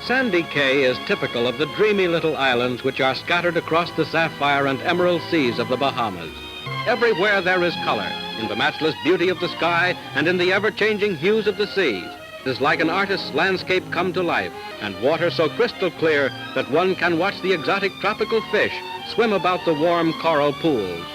Sandy Cay is typical of the dreamy little islands which are scattered across the sapphire and emerald seas of the Bahamas. Everywhere there is color, in the matchless beauty of the sky and in the ever-changing hues of the seas. It is like an artist's landscape come to life, and water so crystal clear that one can watch the exotic tropical fish swim about the warm coral pools.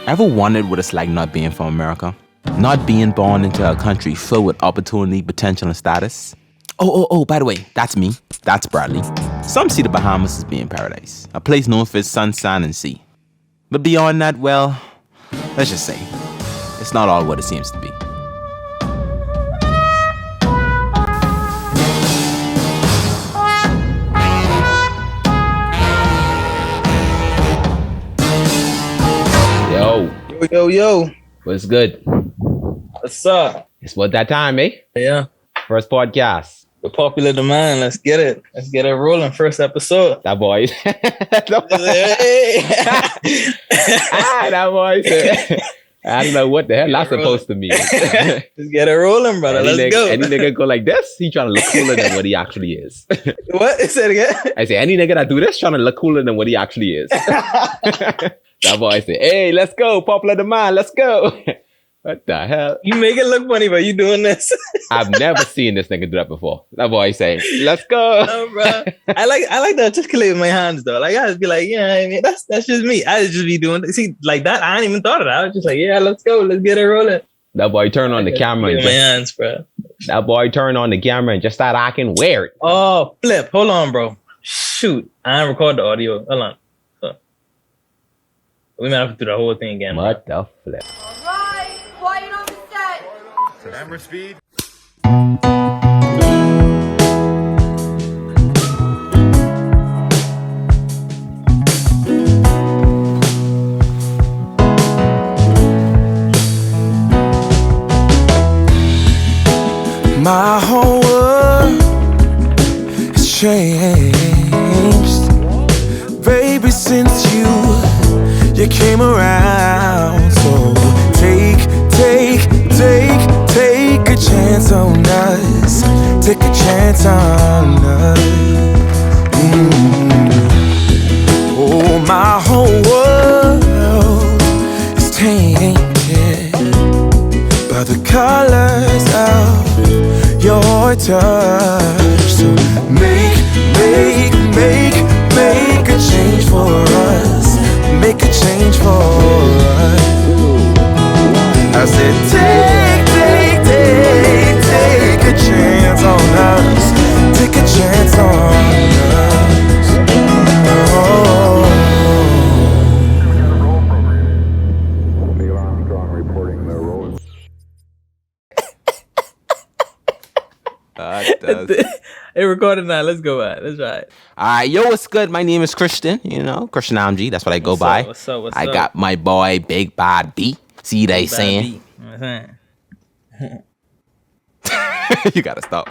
Ever wondered what it's like not being from America? Not being born into a country filled with opportunity, potential, and status? Oh, by the way, that's me. That's Bradley. Some see the Bahamas as being paradise, a place known for its sun, sand, and sea. But beyond that, well, let's just say, it's not all what it seems to be. Yo. What's good? What's up? It's about that time, eh? Yeah. First podcast. The popular demand. Let's get it. Let's get it rolling. First episode. That boy. That boy said, I don't know what the hell that's supposed to mean. Let's get it rolling, brother. Let's go. Any nigga go like this, he trying to look cooler than what he actually is. What? Say it again. I say, any nigga that do this trying to look cooler than what he actually is. That boy said, hey, let's go. Popular demand. Let's go. What the hell? You make it look funny, but you doing this. I've never seen this nigga do that before. That boy say, let's go. No, bro. I like to articulate with my hands though. Like I just be like, yeah, I mean, that's just me. I just be doing see like that. I ain't even thought of that. I was just like, yeah, let's go, let's get it rolling. That boy turned on the camera and my hands, bro. That boy turned on the camera and just started acting weird. Oh, flip. Hold on, bro. Shoot. I ain't record the audio. Hold on. So, we might have to do the whole thing again. What the flip? Alright, quiet on the set. Camera speed. My whole world has changed, baby, since you came around. So take a chance on us. Take a chance on us. Oh, my whole world is tainted by the colors of your touch. So make a change for us. Make a change for us. I said take a chance on us. Take a chance on us. Oh. Neil Armstrong reporting the road. Hey, recorded now. Let's go back. Let's try it. All right, yo, what's good? My name is Christian, Christian AMG. That's what I go by. What's up? I got my boy, Big Bad B. See what I saying? You gotta stop.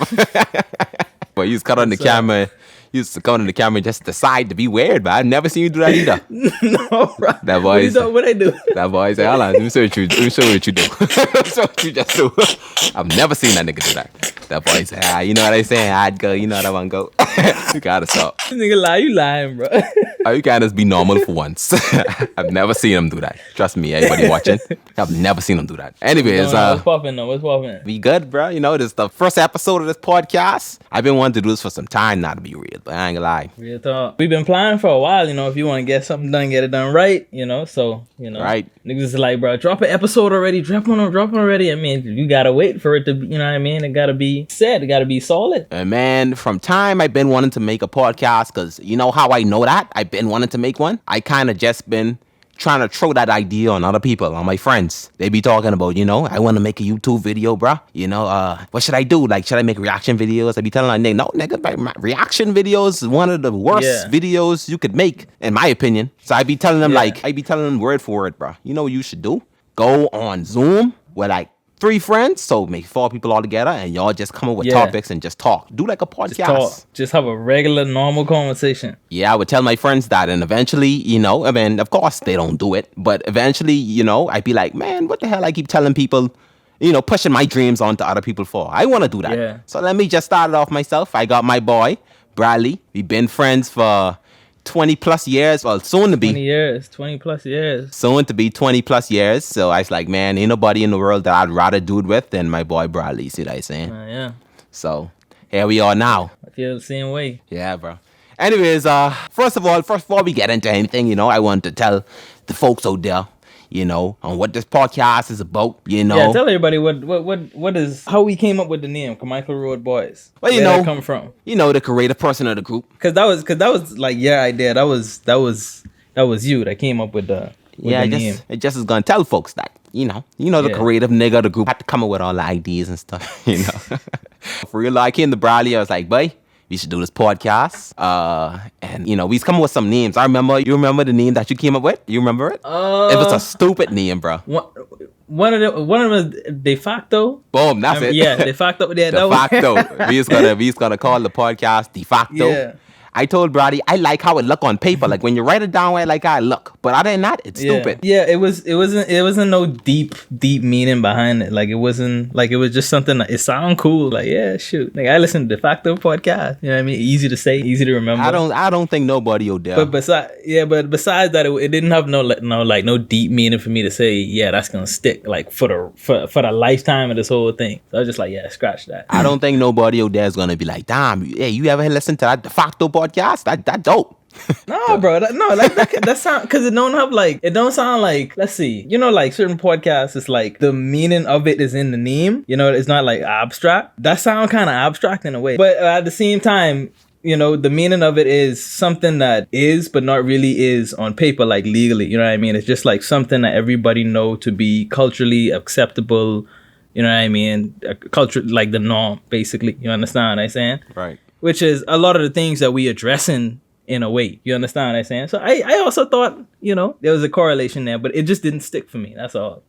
But you just cut on the camera. You used to come on the camera and just decide to be weird, but I've never seen you do that either. No, bro. That boy what I do? That boy say, hold on, let me show what you do. Show what you just do. I've never seen that nigga do that. That boy say, you know what I say? I'd go, you know what I want to go. You gotta stop. This nigga lie, you lying, bro. You can't just be normal for once. I've never seen him do that. Trust me, everybody watching. I've never seen him do that. Anyways, what's poppin' though? What's poppin'? We good, bro. This is the first episode of this podcast. I've been wanting to do this for some time now, to be real, but I ain't gonna lie. Real talk. We've been planning for a while, if you want to get something done, get it done right, so, Right. Niggas is like, bro, drop an episode already, drop one already. I mean, you gotta wait for it to be, you know what I mean? It gotta be set, it gotta be solid. And man, from time I've been wanting to make a podcast, because you know how I know that? I've been wanting to make one. I kind of just been trying to throw that idea on other people, on my friends. They be talking about, I want to make a YouTube video, bruh. What should I do? Like, should I make reaction videos? I be telling them, no, nigga, reaction videos is one of the worst videos you could make, in my opinion. So I be telling them, word for word, bruh. You know what you should do? Go on Zoom with like 3 friends, so make 4 people all together, and y'all just come up with topics and just talk. Do like a podcast. Just have a regular, normal conversation. Yeah, I would tell my friends that, and eventually, I mean, of course they don't do it, but eventually, I'd be like, man, what the hell I keep telling people, pushing my dreams onto other people for? I want to do that. Yeah. So let me just start it off myself. I got my boy, Bradley. We've been friends for 20 plus years. Well, soon to 20 be. years, 20 plus years. Soon to be 20 plus years. So I was like, man, ain't nobody in the world that I'd rather do it with than my boy Bradley. See what I'm saying? Yeah, So here we are now. I feel the same way. Yeah, bro. Anyways, first of all, before we get into anything, I want to tell the folks out there, on what this podcast is about, Yeah, tell everybody what is how we came up with the name Carmichael Road Boys. Well, Where did that come from? The creative person of the group. Cause that was like your idea. That was you that came up with the name. It just is gonna tell folks that the creative nigga of the group had to come up with all the ideas and stuff. For real, I came to Bradley. I was like, boy, we should do this podcast. And we come up with some names. You remember the name that you came up with? You remember it? It was a stupid name, bro. One of them was De Facto. Boom, that's it. Yeah, De Facto. Yeah, De Facto. we just gonna call the podcast De Facto. Yeah. I told Brady I like how it look on paper. Like when you write it down, I like how it look. But other than that, it's stupid. Yeah, it wasn't no deep meaning behind it. Like it was just something that it sound cool. Like, yeah, shoot. Like I listened to De Facto podcast. You know what I mean? Easy to say, easy to remember. I don't think nobody will dare. But besides that, it didn't have no deep meaning for me to say, yeah, that's gonna stick like for the lifetime of this whole thing. So I was just like, yeah, scratch that. I don't think nobody out there is gonna be like, damn, hey, you ever listen to that De Facto podcast? That dope. No, bro. That sound, because it don't sound like, let's see, like certain podcasts, it's like the meaning of it is in the name. It's not like abstract. That sound kind of abstract in a way, but at the same time, the meaning of it is something that is, but not really is on paper, like legally. You know what I mean? It's just like something that everybody know to be culturally acceptable. You know what I mean? Culture, like the norm, basically. You understand what I'm saying? Right. Which is a lot of the things that we addressing in a way. You understand what I'm saying? So I also thought, there was a correlation there, but it just didn't stick for me. That's all.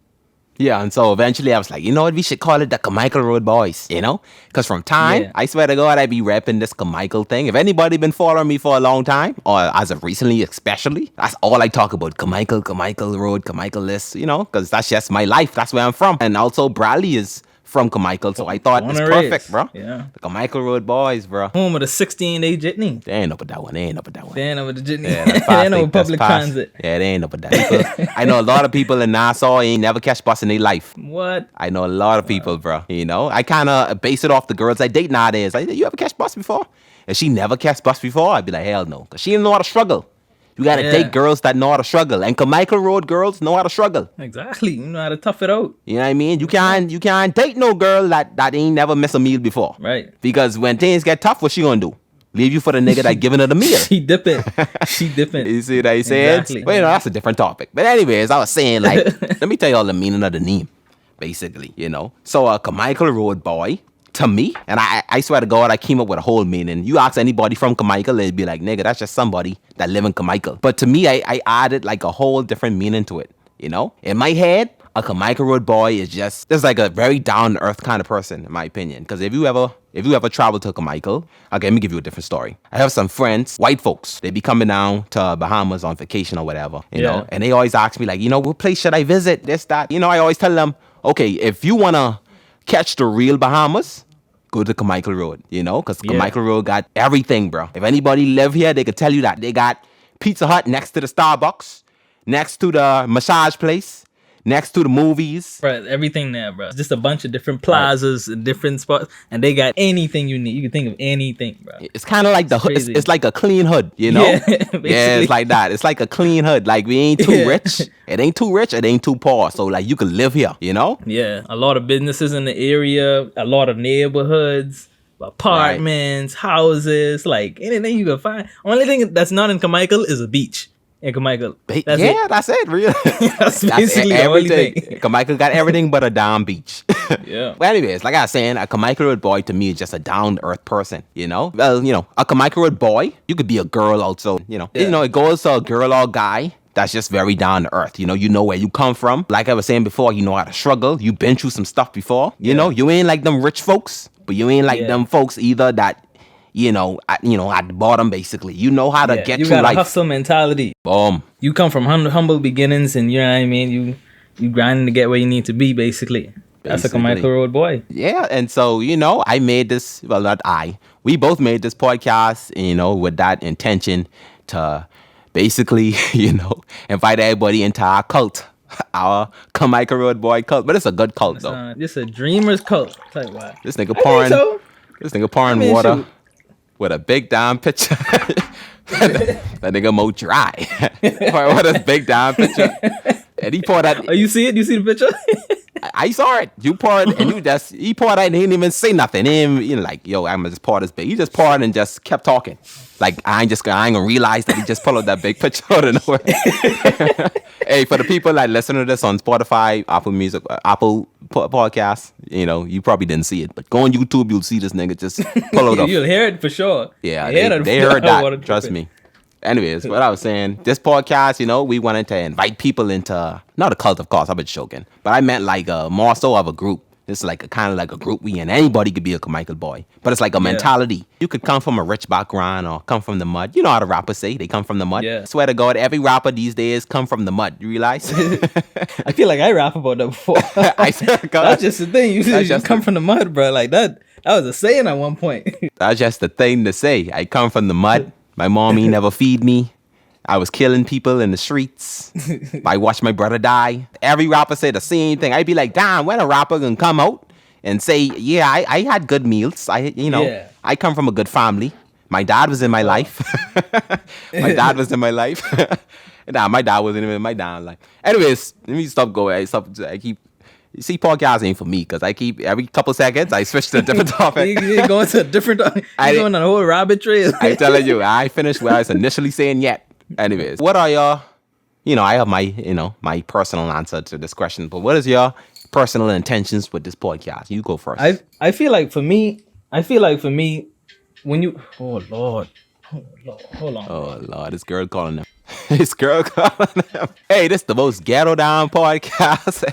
Yeah, and so eventually I was like, we should call it the Carmichael Road Boys, Because from time, I swear to God, I be repping this Carmichael thing. If anybody been following me for a long time, or as of recently especially, that's all I talk about. Carmichael Road, Carmichael this, because that's just my life. That's where I'm from. And also Bradley is from Carmichael, so I thought it's perfect, bro. Yeah. The Carmichael Road Boys, bro. Home of the 16-day jitney. They ain't up with that one. They ain't up with the jitney. Yeah, they ain't no public transit. Yeah, they ain't up with that. I know a lot of people in Nassau ain't never catch bus in their life. What? I know a lot of people, bro. I kind of base it off the girls I date nowadays. Like, you ever catch bus before? If she never catch bus before, I'd be like, hell no. Because she didn't know how to struggle. You gotta date girls that know how to struggle. And Carmichael Road girls know how to struggle. Exactly. You know how to tough it out. You know what I mean? You can't date no girl that ain't never missed a meal before. Right. Because when things get tough, what she gonna do? Leave you for the nigga that giving her the meal. She dipping. You see what I said? Exactly. Well, that's a different topic. But anyways, I was saying, like, let me tell you all the meaning of the name, basically, So a Carmichael Road boy, to me, and I swear to God, I came up with a whole meaning. You ask anybody from Carmichael, they'd be like, nigga, that's just somebody that live in Carmichael. But to me, I added like a whole different meaning to it, In my head, a Carmichael Road boy is just like a very down-to-earth kind of person, in my opinion. Because if you ever travel to Carmichael, okay, let me give you a different story. I have some friends, white folks, they be coming down to Bahamas on vacation or whatever, you know? And they always ask me like, what place should I visit? This, that. I always tell them, okay, if you want to catch the real Bahamas, go to Carmichael Road, because Carmichael Road got everything, bro. If anybody live here, they could tell you that. They got Pizza Hut next to the Starbucks, next to the massage place, next to the movies. Right, everything there, bro. Just a bunch of different plazas and different spots, and they got anything you need. You can think of anything, bro. It's kind of like the hood. It's like a clean hood, Yeah, yeah, it's like that. It's like a clean hood. Like we ain't too rich. It ain't too rich. It ain't too poor. So like you can live here, Yeah, a lot of businesses in the area, a lot of neighborhoods, apartments, houses, like anything you can find. Only thing that's not in Carmichael is a beach. In Carmichael. That's it, really. That's basically the only thing. Carmichael got everything but a down beach. Yeah. Well, anyways, like I was saying, a Carmichael Road boy to me is just a down-to-earth person, Well, a Carmichael Road boy, you could be a girl also, It goes to a girl or guy that's just very down-to-earth, You know where you come from. Like I was saying before, you know how to struggle. You've been through some stuff before, You ain't like them rich folks, but you ain't like them folks either that at the bottom, basically. You know how to get you through got life. a hustle mentality. Boom. You come from humble beginnings, and you know what I mean. You grinding to get where you need to be, basically. That's a basically. Carmichael Road boy. Yeah, and so, I made this, well, not I, we both made this podcast, with that intention to basically, invite everybody into our cult, our Carmichael Road boy cult. But it's a good cult, though. Just a dreamer's cult. Tell you what. This nigga I pouring mean, water shoot. with a big damn pitcher. That nigga mo dry. What a big damn pitcher. And he poured that. Oh, you see it? You see the picture? I saw it. You poured and he poured that and he didn't even say nothing. He didn't, like, yo, I'm gonna just pour this big. He just poured and just kept talking. Like, I ain't gonna realize that he just pulled out that big picture out of nowhere. Hey, for the people that listen to this on Spotify, Apple Music, Apple Podcasts, you probably didn't see it, but go on YouTube, you'll see this nigga just pull out. You'll hear it for sure. Yeah, they heard that. Trust me. Anyways, what I was saying, this podcast, we wanted to invite people into, not a cult, of course, I've been joking, but I meant like more so of a group. It's like kind of like a group we in. Anybody could be a Carmichael boy, but it's like a mentality. You could come from a rich background or come from the mud. You know how the rappers say they come from the mud. Yeah. Swear to God, every rapper these days come from the mud. You realize? I feel like I rap about that before. I swear to God. That's just the thing. You just come from the mud, bro. Like that was a saying at one point. That's just the thing to say. I come from the mud. My mommy never feed me. I was killing people in the streets. I watched my brother die. Every rapper say the same thing. I'd be like, damn, when a rapper gonna come out and say, yeah, I had good meals. I come from a good family. My dad was in my life. My dad was in my life. Nah, my dad wasn't even in my damn life. Anyways, let me stop going. You see, podcast ain't for me because I keep every couple seconds I switch to a different topic. You're going to a different. You're going on a whole rabbit trail. I telling you, I finished where I was initially saying yet. Anyways, what are your, I have my personal answer to this question, but what is your personal intentions with this podcast? You go first. I feel like for me, when you, oh Lord, hold on. Oh Lord, this girl calling them. This girl calling them. Hey, this is the most ghetto down podcast.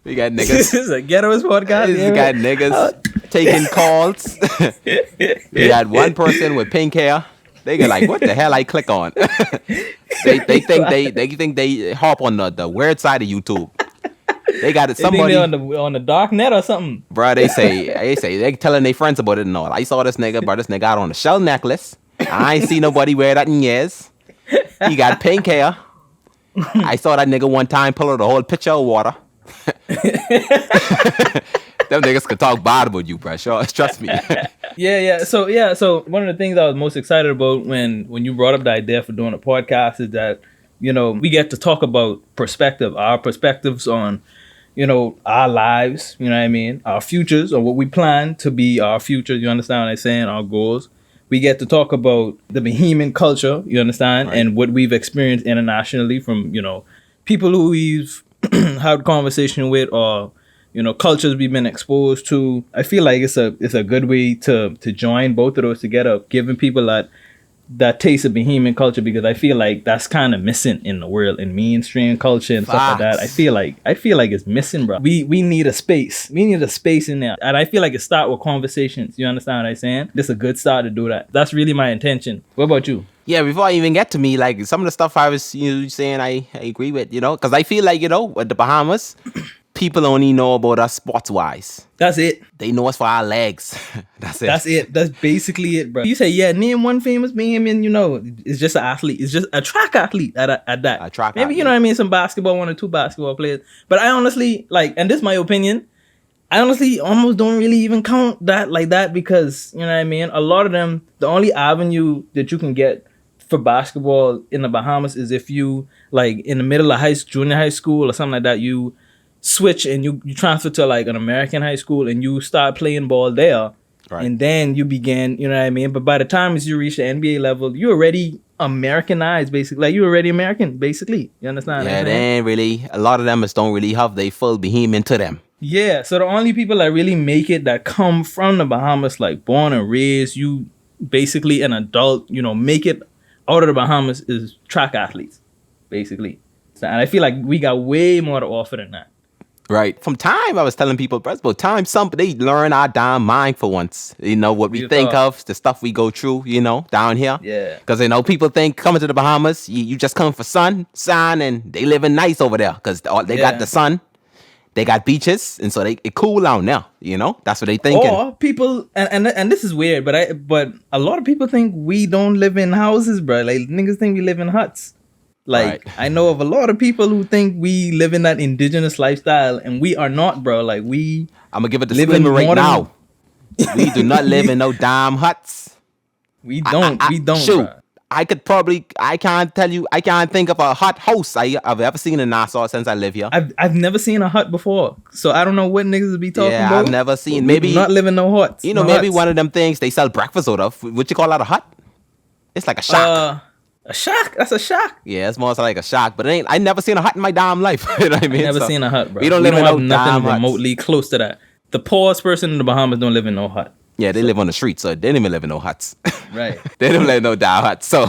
We got niggas. This is a ghettoist podcast. We got niggas taking calls. We had one person with pink hair. They get like, what the hell I click on? they think they hop on the weird side of YouTube. They got it. Somebody on the dark net or something. Bro, they telling their friends about it and all. I saw this nigga, bro. This nigga got on a shell necklace. I ain't seen nobody wear that in years. He got pink hair. I saw that nigga one time pull out a whole pitcher of water. Them niggas could talk bad about you, bro. Sure, trust me. Yeah. So one of the things I was most excited about when you brought up the idea for doing a podcast is that, we get to talk about our perspectives on, our lives, you know what I mean? Our futures or what we plan to be our futures. You understand what I'm saying? Our goals. We get to talk about the Bahamian culture, you understand? Right. And what we've experienced internationally from, people who we've had conversation with or, cultures we've been exposed to. I feel like it's a good way to join both of those together, giving people that taste of Bahamian culture, because I feel like that's kind of missing in the world in mainstream culture and stuff like that. I feel like it's missing, bro. We need a space. We need a space in there, and I feel like it start with conversations. You understand what I'm saying? This is a good start to do that. That's really my intention. What about you? Yeah, before I even get to me, like some of the stuff I was saying, I agree with, because I feel like with the Bahamas. People only know about us sports-wise. That's it. They know us for our legs. That's it. That's it. That's basically it, bro. You say, name one famous Bahamian, it's just an athlete. It's just a track athlete at that. A track Maybe, athlete. you know what I mean? Some basketball, 1 or 2 basketball players. But I honestly, and this is my opinion, I honestly almost don't really even count that like that because, you know what I mean? A lot of them, the only avenue that you can get for basketball in the Bahamas is if you, in the middle of junior high school or something like that, you switch and you transfer to an American high school and you start playing ball there. Right. And then you begin, you know what I mean? But by the time you reach the NBA level, you're already Americanized, basically. You're already American, basically. You understand? Yeah, they ain't really, a lot of them don't really have their full Bahamian to them. Yeah, so the only people that really make it that come from the Bahamas, born and raised, you basically an adult, make it out of the Bahamas is track athletes, basically. So, and I feel like we got way more to offer than that. Right. From time, I was telling people, bro, about time, they learn our damn mind for once. What we think of, the stuff we go through, down here. Yeah. Because, people think coming to the Bahamas, you just come for sun, and they living nice over there because they got the sun. they got beaches, and so it cool down there. You know, that's what they thinking. Or people, and this is weird, but a lot of people think we don't live in houses, bro. Like niggas think we live in huts. Like Right. I know of a lot of people who think we live in that indigenous lifestyle, and we are not, bro. Like we I'm gonna give a live in disclaimer right modern- now. We do not live in no damn huts. we don't, Shoot, bro. I can't think of a hut house I've ever seen in Nassau since I live here. I've never seen a hut before, so I don't know what niggas would be talking Yeah, about. I've never seen. We Maybe do not live in no huts. you know, no maybe huts. one of them things they sell breakfast out of. What you call that, a hut? It's like a shack. A shack. That's a shack. Yeah, it's more like a shack, but it ain't. I never seen a hut in my damn life. You know what I mean? Never So, seen a hut, bro. We don't live in have no nothing damn huts. remotely close to that. The poorest person in the Bahamas don't live in no hut. Yeah, they live on the street, so they don't even live in no huts. Right. They don't live in no damn huts. So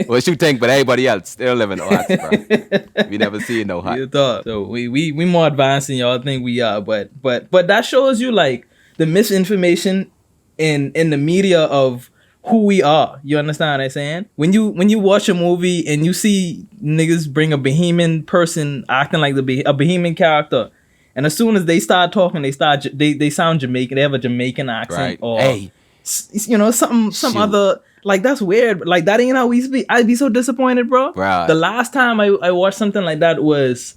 what you think? But everybody else, they don't live in no huts, bro. We never see no hut. You thought. So we more advanced than y'all think we are, but that shows you like the misinformation in the media of who we are. You understand what I'm saying? When you watch a movie and you see niggas bring a Bahamian person acting like a Bahamian character, and as soon as they start talking, they sound Jamaican. They have a Jamaican accent, Right. or Hey. you know, some Shoot. other, like that's weird. Like that ain't how we speak. I'd be so disappointed, bro. Bruh. The last time I watched something like that was,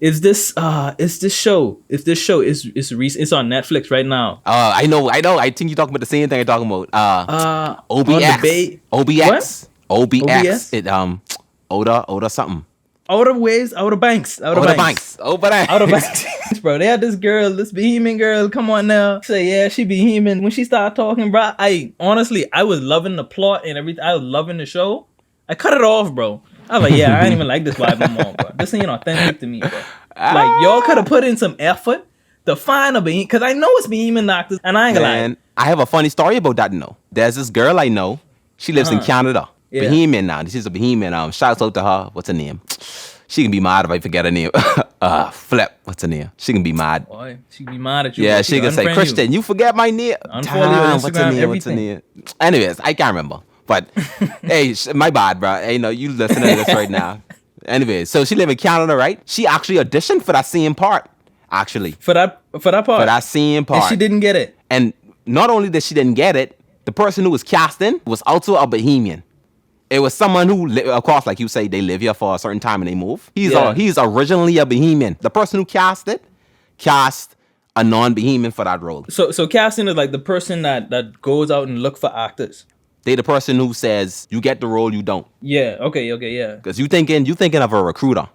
it's this show. It's on Netflix right now. I know. I think you're talking about the same thing I'm talking about. On the OBX. Bay- OBX. OBX. OBS? It Oda something. Outer Banks. Outer Banks. Bro, they had this Bahamian girl, come on now. Say, yeah, she Bahamian. When she started talking, bro, I was loving the plot and everything. I was loving the show. I cut it off, bro. I was like, yeah, I ain't even like this vibe no more, bro. This ain't authentic to me, bro. Like, y'all could have put in some effort to find a Bahamian, because I know it's Bahamian actors, and I ain't gonna lie. Man, I have a funny story about that, though. There's this girl I know. She lives in Canada. Yeah. Bahamian now. She's a Bahamian. Shouts out to her. What's her name? She can be mad if I forget her name. Flip. What's her name? She can be mad. Boy, she be mad at you. Yeah, bro. she can say, unfriend Christian, you forget my name. Unfollow you on Damn, what's her Instagram, name? What's her everything. name? Anyways, I can't remember. But hey, my bad, bro. Hey, no, you listening to this right now. Anyway, so she live in Canada, right? She actually auditioned for that same part. Actually, For that part. for that same part. And she didn't get it. And not only that she didn't get it, the person who was casting was also a Bahamian. It was someone who, of course, like you say, they live here for a certain time and they move. He's originally a Bahamian. The person who cast a non-Bahamian for that role. So casting is like the person that goes out and look for actors. They the person who says you get the role, you don't. Yeah. Okay. Yeah. Because you thinking of a recruiter.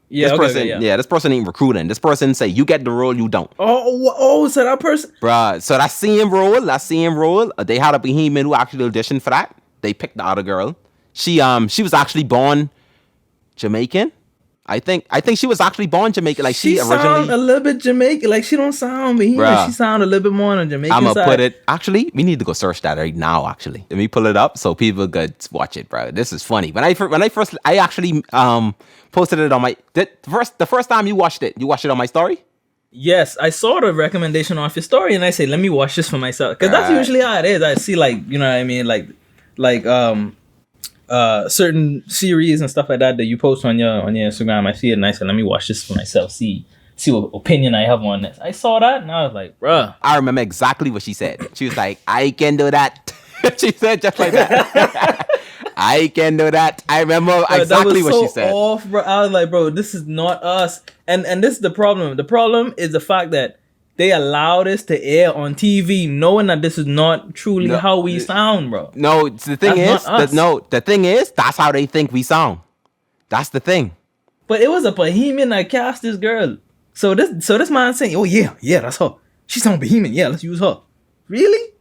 Yeah. This Okay, person, yeah. this person ain't recruiting. This person say you get the role, you don't. Oh, so that person. Bruh, so that same role, they had a Bahamian who actually auditioned for that. They picked the other girl. She was actually born Jamaican. I think she was actually born Jamaican. Like she sound a originally. little bit Jamaican. Like she don't sound Bahamian. Bruh. She sound a little bit more on the Jamaican I'm side. gonna put it. Actually, we need to go search that right now. Actually, let me pull it up so people could watch it, bro. This is funny. When I first I actually posted it on my the first time you watched it on my story. Yes, I saw the recommendation off your story, and I say, let me watch this for myself, because that's Right. usually how it is. I see, like, you know what I mean, like certain series and stuff like that you post on your Instagram. I see it and I said, let me watch this for myself. See what opinion I have on this. I saw that and I was like, bruh. I remember exactly what she said. She was like, I can do that. She said just like that. I can do that. I remember Bro, exactly that was what she so said. off, bro. I was like, bro, this is not us. And this is the problem. The problem is the fact that they allow this to air on TV, knowing that this is not truly No, how we sound, bro. No, the thing That's is, not us. the thing is, that's how they think we sound. That's the thing. But it was a Bahamian that cast this girl. So this man saying, oh yeah, that's her. She sound Bahamian. Yeah, let's use her. Really?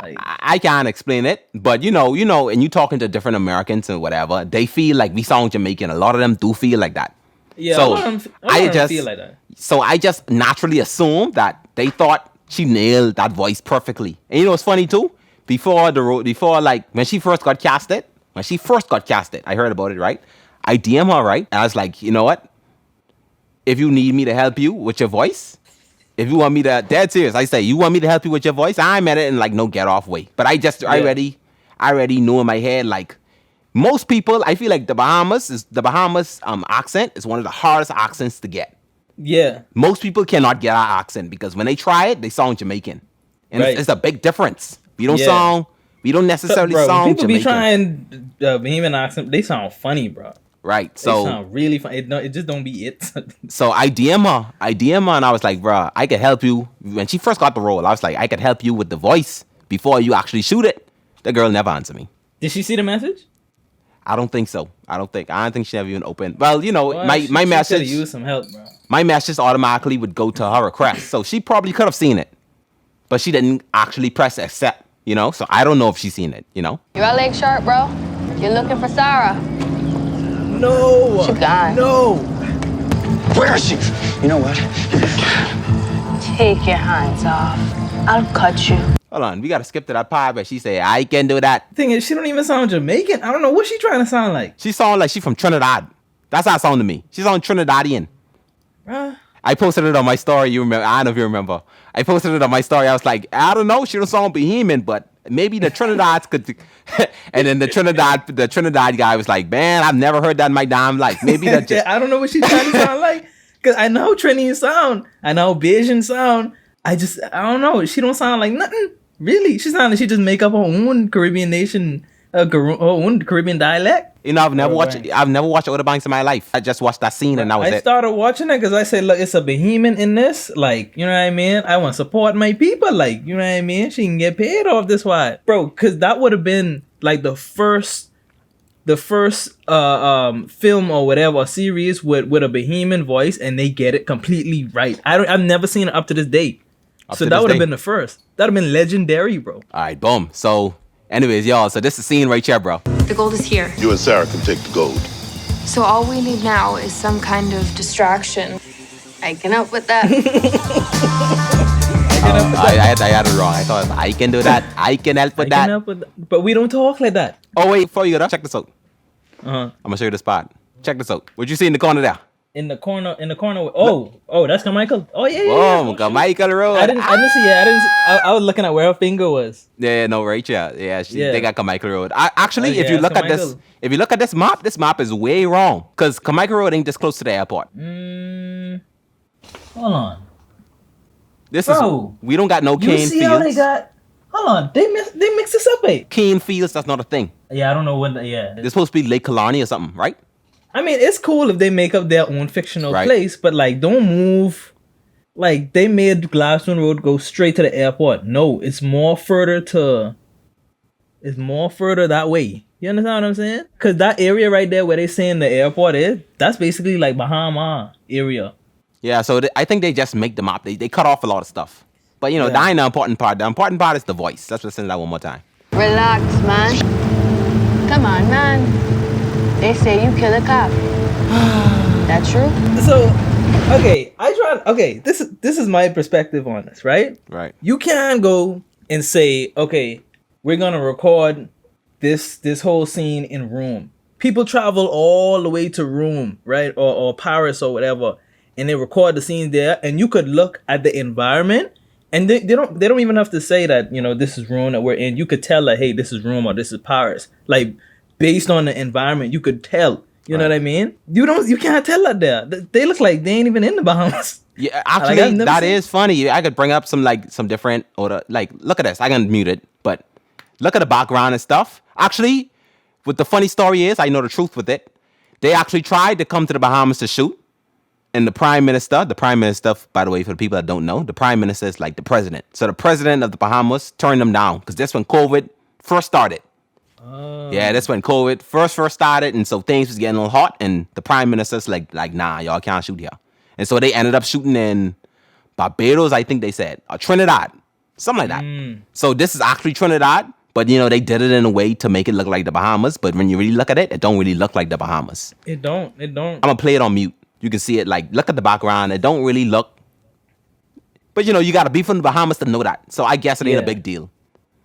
I can't explain it, but you know, and you talking to different Americans and whatever, they feel like we sound Jamaican. A lot of them do feel like that. Yeah, So, a lot of them feel like that. So I just naturally assumed that they thought she nailed that voice perfectly. And you know what's funny too? Before like when she first got casted, I heard about it, right? I DM her, right? And I was like, you know what? If you need me to help you with your voice, if you want me to, dead serious, I say, you want me to help you with your voice? I'm at it in like no get off way. But I already know in my head, like most people, I feel like the Bahamas accent is one of the hardest accents to get. Yeah. Most people cannot get our accent because when they try it, they sound Jamaican. And Right. it's a big difference. We don't Yeah. necessarily Bro, when sound people Jamaican. be trying Bahamian accent, they sound funny, bro. Right. They So sound really funny. It just don't be it. so I DM her and I was like, bruh, I could help you. When she first got the role, I was like, I could help you with the voice before you actually shoot it. The girl never answered me. Did she see the message? I don't think so. I don't think she ever even opened. Well, you know, Well, my she coulda message used some help, bro. my message automatically would go to her request. So she probably could have seen it. But she didn't actually press accept, you know? So I don't know if she's seen it, you know? You're a leg sharp, bro. You're looking for Sarah. No. She gone. No. Where is she? You know what? Take your hands off. I'll cut you. Hold on, we gotta skip to that part where she said, I can do that. Thing is, she don't even sound Jamaican. I don't know what she trying to sound like. She sound like she from Trinidad. That's how it sound to me. She sound Trinidadian. Bruh. I posted it on my story. You remember? I don't know if you remember. I posted it on my story. I was like, I don't know. She don't sound Bahamian, but maybe the Trinidad could. And then the Trinidad guy was like, man, I've never heard that in my damn life. Maybe that just. I don't know what she's trying to sound like. Cause I know Trinidad sound. I know Bayesian sound. I don't know. She don't sound like nothing. Really. She sound like she just make up her own Caribbean nation, her own Caribbean dialect. You know, I've never Oh, watched. right. I've never watched Outer Banks in my life. I just watched that scene and that was I it. started watching it because I said, look, it's a Bahamian in this. Like, you know what I mean? I want to support my people. Like, you know what I mean? She can get paid off this why. Bro, because that would have been like the first film or whatever series with a Bahamian voice, and they get it completely right. I've never seen it up to this day. Up So to that this would have day. been the first. That'd have been legendary, bro. All right, boom. So, anyways, y'all. So this is the scene right here, bro. The gold is here. You and Sarah can take the gold. So all we need now is some kind of distraction. I can help with that. I had it wrong. I thought I can do that. I can help with that. But we don't talk like that. Oh wait, before you go, check this out. Uh-huh. I'm gonna show you the spot. Check this out. What you see in the corner there? In the corner. Oh, that's Carmichael. Oh yeah. Oh, Carmichael Road. I didn't see it. I was looking at where her finger was. Yeah, no, right, yeah. Yeah. They got Carmichael Road. Actually, Oh, if you yeah, look at this, Carmichael. if you look at this map is way wrong. Because Carmichael Road ain't this close to the airport. Hold on. This Bro, is we don't got no You cane see how they fields. got? Hold on. They mix this up, eh? Cane fields, that's not a thing. Yeah, I don't know what. Yeah. It's supposed to be Lake Killarney or something, right? I mean, it's cool if they make up their own fictional Right. place, but like, don't move. Like, they made Gladstone Road go straight to the airport. No, it's more further that way. You understand what I'm saying? Because that area right there where they saying the airport is, that's basically like Bahama area. Yeah, so I think they just make the map. They cut off a lot of stuff. But you know, Yeah. that ain't the important part. The important part is the voice. Let's listen to that one more time. Relax, man. Come on, man. They say you kill a cop. That true? So, okay, this is my perspective on this, right? Right. You can't go and say, okay, we're gonna record this whole scene in Rome. People travel all the way to Rome, right, or Paris or whatever, and they record the scenes there. And you could look at the environment, and they don't even have to say that, you know, this is Rome that we're in. You could tell that, hey, this is Rome or this is Paris, like based on the environment. You could tell. You know what I mean? You can't tell that there. They look like they ain't even in the Bahamas. Yeah, I've actually, never that seen- is funny. I could bring up some different order. Like, look at this. I can mute it, but look at the background and stuff. Actually, what the funny story is, I know the truth with it. They actually tried to come to the Bahamas to shoot, and the prime minister, by the way, for the people that don't know, the prime minister is like the president. So the president of the Bahamas turned them down because that's when COVID first started. Yeah, that's when COVID first started, and so things was getting a little hot, and the prime minister's like, nah, y'all can't shoot here. And so they ended up shooting in Barbados, I think they said, or Trinidad, something like that. So this is actually Trinidad, but you know, they did it in a way to make it look like the Bahamas, but when you really look at it, it don't really look like the Bahamas. It don't. I'm gonna play it on mute. You can see it, like, look at the background. It don't really look, but you know, you gotta be from the Bahamas to know that. So I guess it ain't a Yeah. big deal.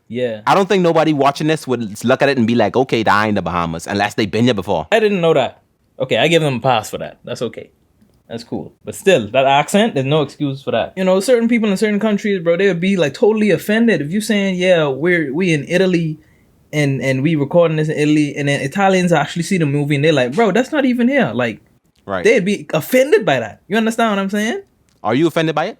Yeah. I don't think nobody watching this would look at it and be like, okay, that ain't the Bahamas, unless they been here before. I didn't know that. Okay, I give them a pass for that. That's okay. That's cool. But still, that accent, there's no excuse for that. You know, certain people in certain countries, bro, they would be like totally offended if you saying, yeah, we in Italy and we recording this in Italy, and then Italians actually see the movie and they're like, bro, that's not even here. Like, Right. they'd be offended by that. You understand what I'm saying? Are you offended by it?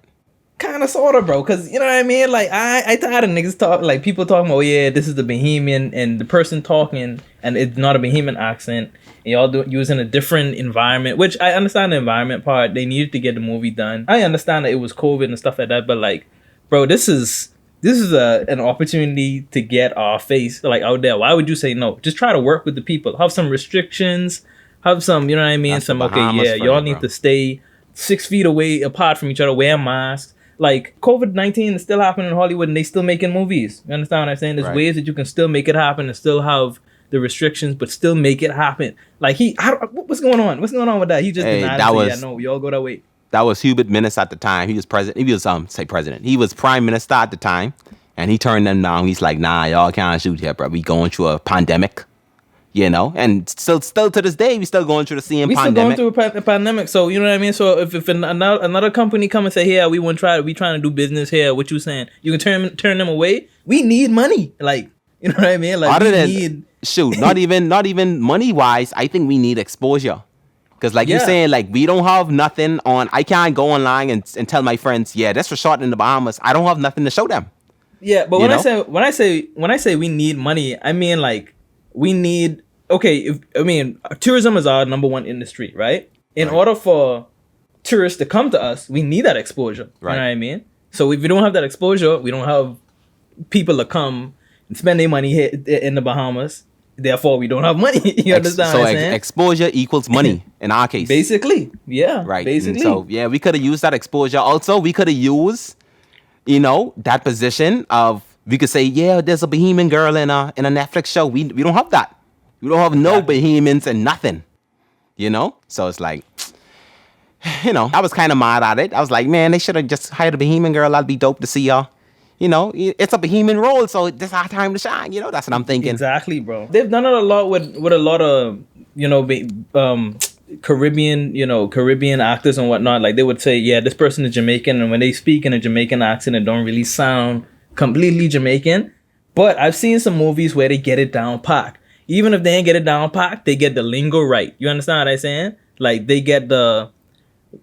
Kind of, sort of, bro. Because, you know what I mean? Like, I tired of niggas talk, like, people talking about, oh, yeah, this is the Bahamian, and the person talking, and it's not a Bahamian accent, and y'all using a different environment, which I understand the environment part. They needed to get the movie done. I understand that it was COVID and stuff like that, but, like, bro, this is an opportunity to get our face, like, out there. Why would you say no? Just try to work with the people. Have some restrictions. Have some, you know what I mean? That's some, the okay, Bahamas yeah, for y'all you, need bro. to stay 6 feet away apart from each other, wear masks. Like, COVID-19 is still happening in Hollywood, and they still making movies. You understand what I'm saying? There's Right. ways that you can still make it happen and still have the restrictions, but still make it happen. Like, what's going on? What's going on with that? He just Hey, denied that and said, was- yeah, no, we all go that way. That was Hubert Minnis at the time. He was president. He was president. He was prime minister at the time, and he turned them down. He's like, nah, y'all can't shoot here, bro. We going through a pandemic, you know. And still to this day, we still going through the same We still pandemic. going through a pandemic, so you know what I mean. So if another company come and say, "Yeah, we trying to do business here," what you saying? You can turn them away. We need money, like, you know what I mean. Like, Other we than need. shoot, not even money wise, I think we need exposure. Because like you're Yeah. saying, like we don't have nothing on. I can't go online and tell my friends, yeah, that's for shot in the Bahamas. I don't have nothing to show them. Yeah, but You when know? I say we need money, I mean, like, we need. Okay, tourism is our number one industry, right? In order for tourists to come to us, we need that exposure. Right. You know what I mean? So if we don't have that exposure, we don't have people to come and spend their money here in the Bahamas. Therefore, we don't have money. You understand what I'm saying? Exposure equals money in our case. Basically, yeah. Right. Basically. And so yeah, we could have used that exposure. Also, we could have used, that position of we could say, yeah, there's a Bahamian girl in a Netflix show. We don't have that. We don't have no Bahamians and nothing. So it's like, I was kind of mad at it. I was like, man, they should have just hired a Bahamian girl. That'd be dope to see y'all. It's a Bahamian role, so this is our time to shine. That's what I'm thinking. Exactly, bro. They've done it a lot with a lot of Caribbean actors and whatnot. Like, they would say, yeah, this person is Jamaican, and when they speak in a Jamaican accent, it don't really sound completely Jamaican. But I've seen some movies where they get it down packed. Even if they ain't get it down packed, they get the lingo right. You understand what I'm saying? Like, they get the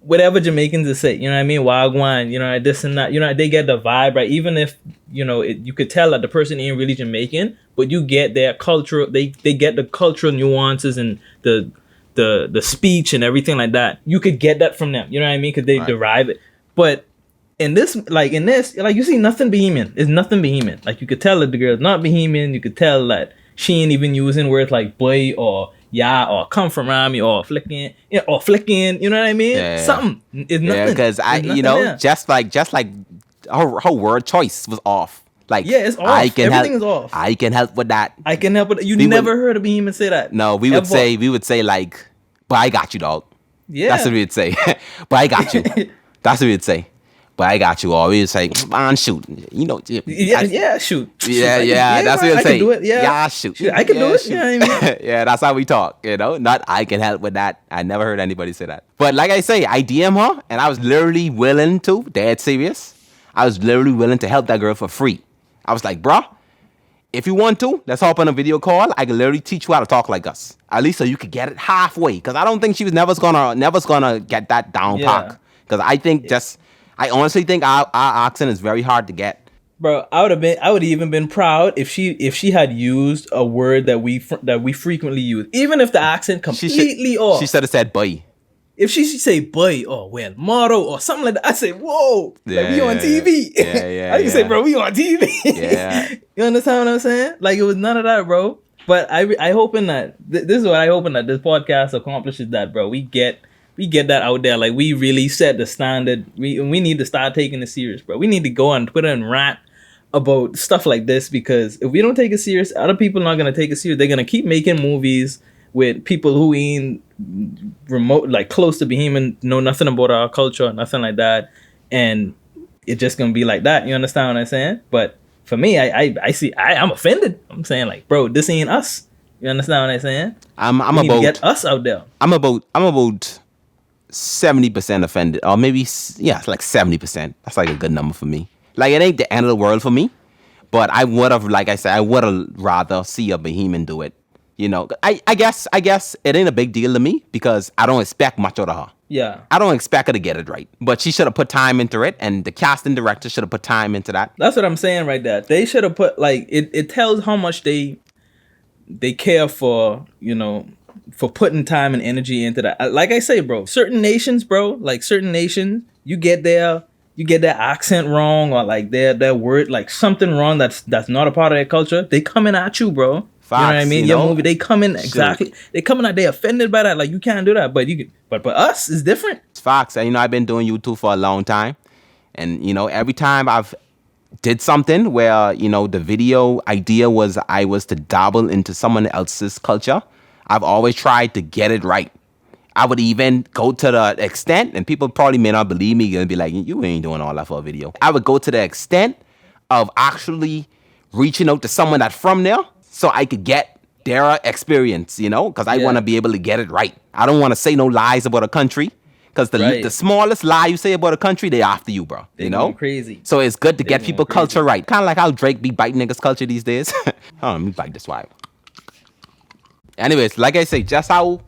whatever Jamaicans will say, you know what I mean? Wagwan, this and that, they get the vibe right. Even if, you could tell that the person ain't really Jamaican, but you get their culture, they get the cultural nuances and the speech and everything like that. You could get that from them, you know what I mean? Because they derive it. But in this, you see nothing Bahamian. It's nothing Bahamian. Like, you could tell that the girl's not Bahamian. You could tell that she ain't even using words like boy or yeah, or come from around me, or flicking, or flicking, you know what I mean? Yeah. Something. It's nothing. Yeah, because just like her word choice was off. Like, yeah, it's off. Everything is off. I can help with that. I can help with. You We never heard a Bahamian say that. No, we would say like, but I got you, dog. Yeah. That's what we'd say. But I got you. That's what we'd say. But I got you. Or we'd say, man, shoot. Yeah, shoot. Yeah, that's what we'd I say. can do it. Yeah, shoot. I can do it. Shoot. You know what I mean? Yeah, that's how we talk, Not I can help with that. I never heard anybody say that. But like I say, I DM her, and I was literally willing to, dead serious, I was literally willing to help that girl for free. I was like, bruh, if you want to, let's hop on a video call. I can literally teach you how to talk like us. At least so you could get it halfway. Because I don't think she was never gonna get that down pack. Because I honestly think our accent is very hard to get. Bro, I would even been proud if she had used a word that we frequently use, even if the accent completely off. She should have said boy. If she say boy or well motto or something like that, I say whoa, like we on TV. I can say, bro, we on TV. Yeah. You understand what I'm saying? Like, it was none of that, bro. But I hoping that this is what I hoping that this podcast accomplishes, that, bro. We get that out there. Like, we really set the standard. We need to start taking it serious, bro. We need to go on Twitter and rant about stuff like this, because if we don't take it serious, other people are not gonna take it serious. They're gonna keep making movies with people who ain't remote, like close to Bahamian, know nothing about our culture, nothing like that, and it's just gonna be like that. You understand what I'm saying? But for me, I'm offended. I'm saying, like, bro, this ain't us. You understand what I'm saying? We need to get us out there. I'm about 70% offended, or maybe it's like 70%. That's like a good number for me. Like, it ain't the end of the world for me, but I would have, like I said, rather see a Bahamian do it You know, I guess it ain't a big deal to me because I don't expect much out of her. Yeah. I don't expect her to get it right, but she should have put time into it, and the casting director should have put time into that. That's what I'm saying right there. They should have put like it tells how much they care for, you know, for putting time and energy into that. Like I say, bro, certain nations, you get their accent wrong or like their word, like something wrong that's not a part of their culture. They coming at you, bro. Facts, you know what I mean? you Your know? movie, they coming exactly. They coming out. They offended by that. Like you can't do that, but you can. But us is different. It's facts. And, you know, I've been doing YouTube for a long time, and you know, every time I've did something where, you know, the video idea was I was to dabble into someone else's culture, I've always tried to get it right. I would even go to the extent, and people probably may not believe me, and be like, you ain't doing all that for a video. I would go to the extent of actually reaching out to someone that's from there so I could get their experience, you know, because I want to be able to get it right. I don't want to say no lies about a country, because the smallest lie you say about a country, they after you, bro. They you know? going crazy. So it's good to get people culture right. Kind of like how Drake be biting niggas' culture these days. Hold on, let me bite this wipe. Anyways, like I say, just how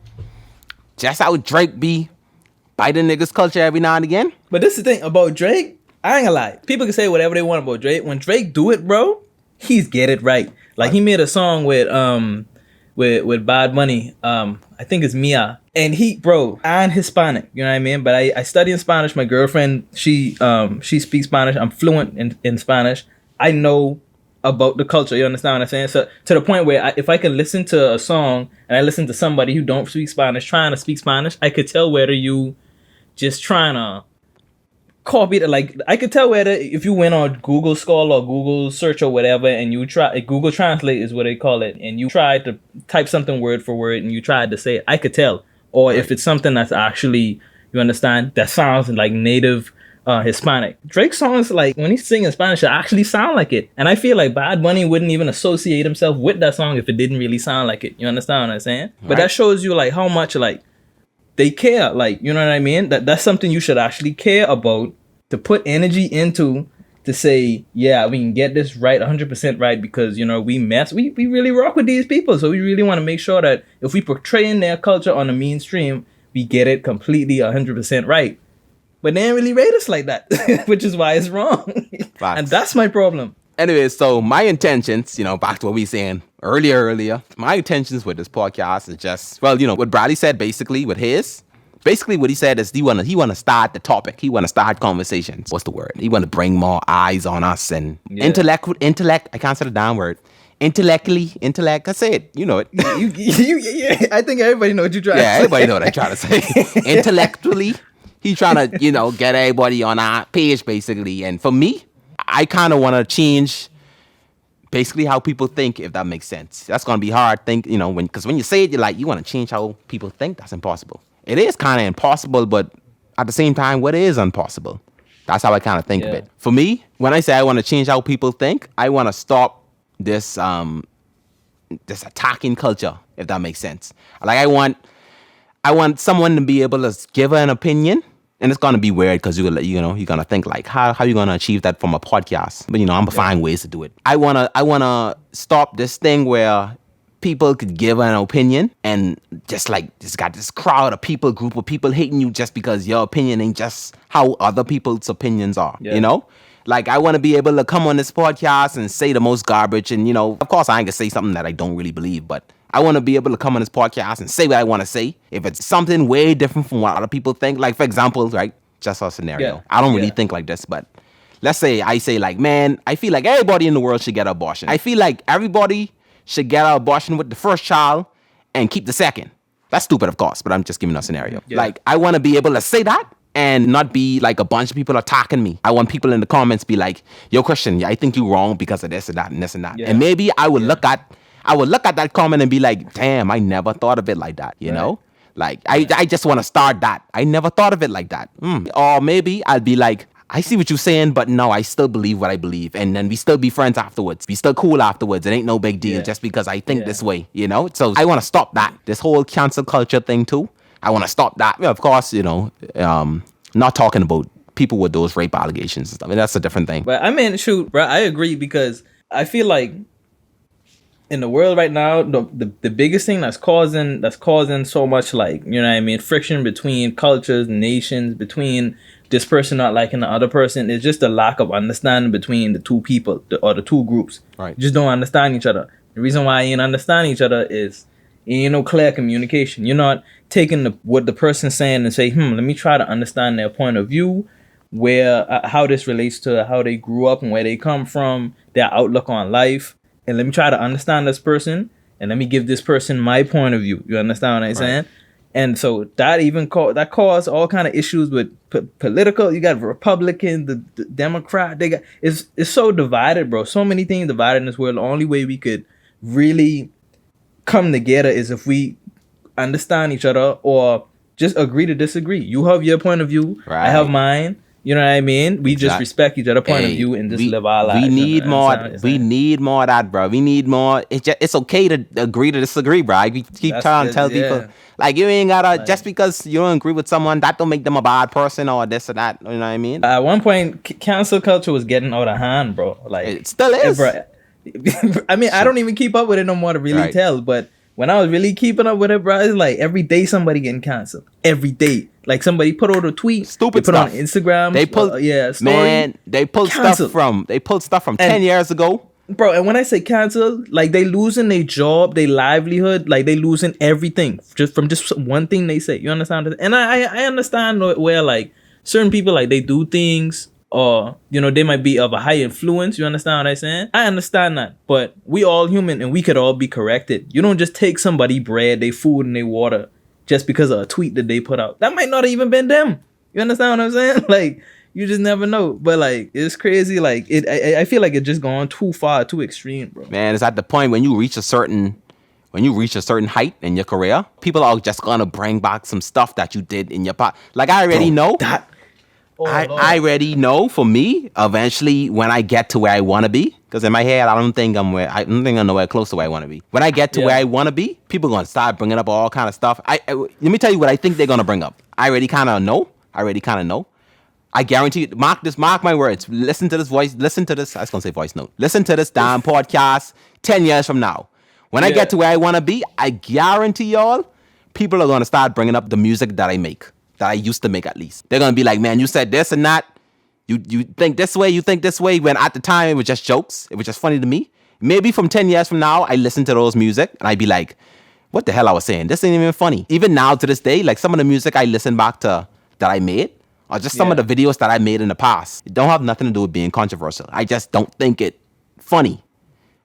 Drake be biting niggas' culture every now and again. But this is the thing about Drake. I ain't gonna lie. People can say whatever they want about Drake. When Drake do it, bro, he's get it right. Like he made a song with Bad Bunny. I think it's Mia. And I'm Hispanic, you know what I mean? But I study in Spanish. My girlfriend, she speaks Spanish. I'm fluent in Spanish. I know about the culture, you understand what I'm saying? So to the point where if I can listen to a song and I listen to somebody who don't speak Spanish trying to speak Spanish, I could tell whether you just trying to copy it. Like I could tell whether if you went on Google Scholar or Google search or whatever and you try Google Translate is what they call it, and you tried to type something word for word and you tried to say it, I could tell. Or if it's something that's actually, you understand, that sounds like native Hispanic. Drake's songs, like when he's singing Spanish, it actually sound like it. And I feel like Bad Bunny wouldn't even associate himself with that song if it didn't really sound like it. You understand what I'm saying? But that shows you like how much like they care. Like, you know what I mean? That's something you should actually care about, to put energy into, to say, yeah, we can get this right, 100% right, because, you know, we really rock with these people. So we really want to make sure that if we portraying their culture on the mainstream, we get it completely 100% right. But they ain't really rate us like that, which is why it's wrong. And that's my problem. Anyway, so my intentions, you know, back to what we were saying earlier, my intentions with this podcast is just, well, you know, what Bradley said basically what he said is he wanna start the topic. He wanna start conversations. What's the word? He wanna bring more eyes on us and intellect. I can't say the damn word. Intellect. I say it. You know it. I think everybody know what you're trying to say. Yeah, everybody know what I'm trying to say. Intellectually. He's trying to, you know, get everybody on our page, basically. And for me, I kind of want to change basically how people think, if that makes sense. That's going to be hard, you know, because when you say it, you want to change how people think. That's impossible. It is kind of impossible, but at the same time, what is impossible? That's how I kind of think of it. For me, when I say I want to change how people think, I want to stop this attacking culture, if that makes sense. Like I want someone to be able to give an opinion, and it's gonna be weird because you're gonna think like, how you gonna achieve that from a podcast? But you know, I'm gonna find ways to do it. I wanna stop this thing where people could give an opinion and just got this group of people hating you just because your opinion ain't just how other people's opinions are. You know. Like, I want to be able to come on this podcast and say the most garbage. And, you know, of course, I ain't going to say something that I don't really believe. But I want to be able to come on this podcast and say what I want to say. If it's something way different from what other people think. Like, for example, right, just a scenario. Yeah. I don't really think like this. But let's say I say, like, man, I feel like everybody in the world should get an abortion. I feel like everybody should get an abortion with the first child and keep the second. That's stupid, of course. But I'm just giving a scenario. Yeah. Like, I want to be able to say that. And not be like a bunch of people attacking me. I want people in the comments be like, yo, Christian, I think you're wrong because of this and that and this and that. Yeah. And maybe I would look at that comment and be like, damn, I never thought of it like that, you know? Like, I just want to start that. I never thought of it like that. Or maybe I'd be like, I see what you're saying, but no, I still believe what I believe. And then we still be friends afterwards. We still cool afterwards. It ain't no big deal just because I think this way, you know? So I want to stop that. This whole cancel culture thing too. I want to stop that. Yeah, of course, you know, not talking about people with those rape allegations and stuff. I mean, that's a different thing. But I mean, shoot, bro, I agree because I feel like in the world right now, the biggest thing that's causing so much, like, you know what I mean, friction between cultures, nations, between this person not liking the other person, is just a lack of understanding between the two people or the two groups. Right. You just don't understand each other. The reason why you ain't understand each other is you ain't no clear communication. You're not taking what the person's saying and say, let me try to understand their point of view, where how this relates to how they grew up and where they come from, their outlook on life, and let me try to understand this person, and let me give this person my point of view. You understand what I'm saying? And so that caused all kind of issues with political. You got Republican, the Democrat. They got it's so divided, bro. So many things divided in this world. The only way we could really come together is if we understand each other or just agree to disagree. You have your point of view, I have mine. You know what I mean? We just respect each other's point of view and just live our lives. We need more. We need more of that, bro. We need more. It's okay to agree to disagree, bro. We keep trying to tell people, like, you ain't gotta, just because you don't agree with someone, that don't make them a bad person or this or that. You know what I mean? At one point, cancel culture was getting out of hand, bro. Like, it still is. Bro, I mean, I don't even keep up with it no more to really tell, but when I was really keeping up with it, bro, it's like every day somebody getting canceled. Every day. Like, somebody put out a tweet. Stupid put stuff. on Instagram. They pull, story. Man, they pulled stuff from 10 years ago. Bro, and when I say cancel, like, they losing their job, their livelihood, like, they losing everything just from just one thing they say. You understand? And I understand where, like, certain people, like, they do things, or, you know, they might be of a high influence. You understand what I'm saying? I understand that. But we all human and we could all be corrected. You don't just take somebody bread, they food, and they water just because of a tweet that they put out. That might not have even been them. You understand what I'm saying? Like, you just never know. But, like, it's crazy. Like, I feel like it's just gone too far, too extreme, bro. Man, it's at the point when you reach a certain height in your career, people are just gonna bring back some stuff that you did in your past. Like, I already know that. I already know, for me, eventually when I get to where I want to be, because in my head I don't think I'm nowhere close to where I want to be. When I get to where I want to be, people are gonna start bringing up all kind of stuff. Let me tell you what I think they're gonna bring up. I already kind of know. I guarantee you, mark my words. Listen to this voice. Listen to this. I was gonna say voice note. Listen to this damn podcast 10 years from now. When I get to where I want to be, I guarantee y'all, people are gonna start bringing up the music that I make. That I used to make, at least. They're gonna be like, man, you said this and that. You think this way, you think this way. When at the time it was just jokes. It was just funny to me. Maybe from 10 years from now, I listen to those music and I'd be like, what the hell I was saying? This ain't even funny. Even now to this day, like, some of the music I listen back to that I made, or just some of the videos that I made in the past, it don't have nothing to do with being controversial. I just don't think it funny.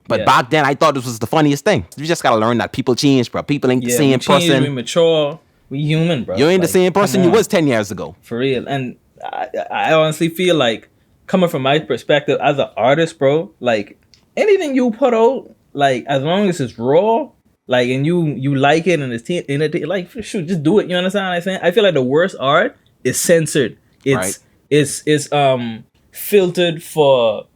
But back then, I thought this was the funniest thing. You just gotta learn that people change, bro. People ain't the same person. We mature. We human, bro. You ain't the same person you was 10 years ago. For real. And I honestly feel like, coming from my perspective as an artist, bro, like, anything you put out, like, as long as it's raw, like, and you like it and it's like, shoot, just do it. You understand what I'm saying? I feel like the worst art is censored. It's filtered for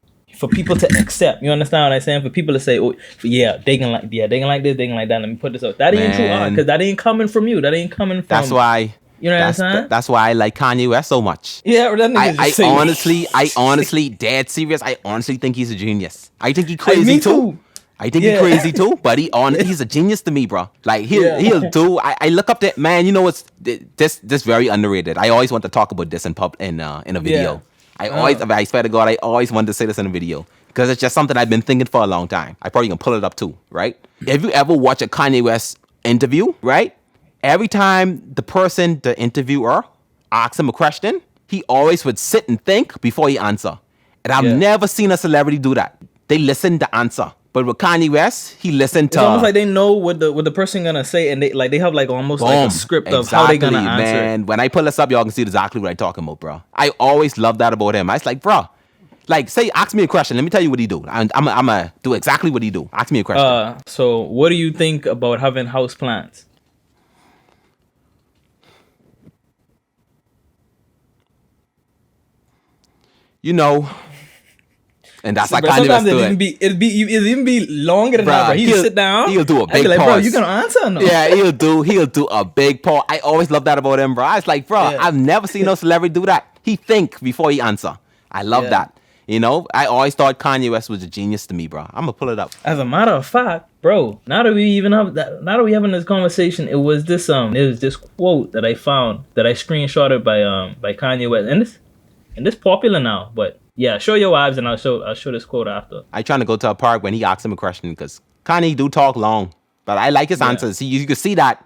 people to accept. You understand what I'm saying? For people to say, oh, yeah, they can like this, they can like that. Let me put this out. That ain't true art, because that ain't coming from you. That ain't coming from. That's why. You know what I'm saying? That's why I like Kanye West so much. Yeah, that nigga I honestly, dead serious. I honestly think he's a genius. I think he's crazy me too. I think he's crazy too, but he's a genius to me, bro. Like, he'll do. I look up that, man. You know what's this very underrated. I always want to talk about this in a video. Yeah. I swear to God, I always wanted to say this in a video, because it's just something I've been thinking for a long time. I probably can pull it up too, right? Have you ever watched a Kanye West interview, right? Every time the interviewer, asks him a question, he always would sit and think before he answer. And I've never seen a celebrity do that. They listen to answer. But with Kanye West, he listened to. It's almost like they know what the person gonna say, and they have like almost like a script of how they gonna answer. Man, when I pull this up, y'all can see exactly what I'm talking about, bro. I always love that about him. I was like, bro, like, say, ask me a question. Let me tell you what he do. I'm gonna do exactly what he do. Ask me a question. So what do you think about having house plants? You know. And that's like Kanye West do it. It'd even be longer than that, bro. He'll sit down. He'll do a big pause. Like, bro, you gonna answer or no? Yeah, he'll do a big pause. I always love that about him, bro. It's like, bro, I've never seen no celebrity do that. He think before he answer. I love that. You know, I always thought Kanye West was a genius to me, bro. I'm gonna pull it up. As a matter of fact, bro, now that we having this conversation, it was this quote that I found that I screenshotted by Kanye West, and this popular now. But yeah, show your wives, and I'll show this quote after. I trying to go to a park when he asked him a question because Kanye do talk long, but I like his answers. You can see that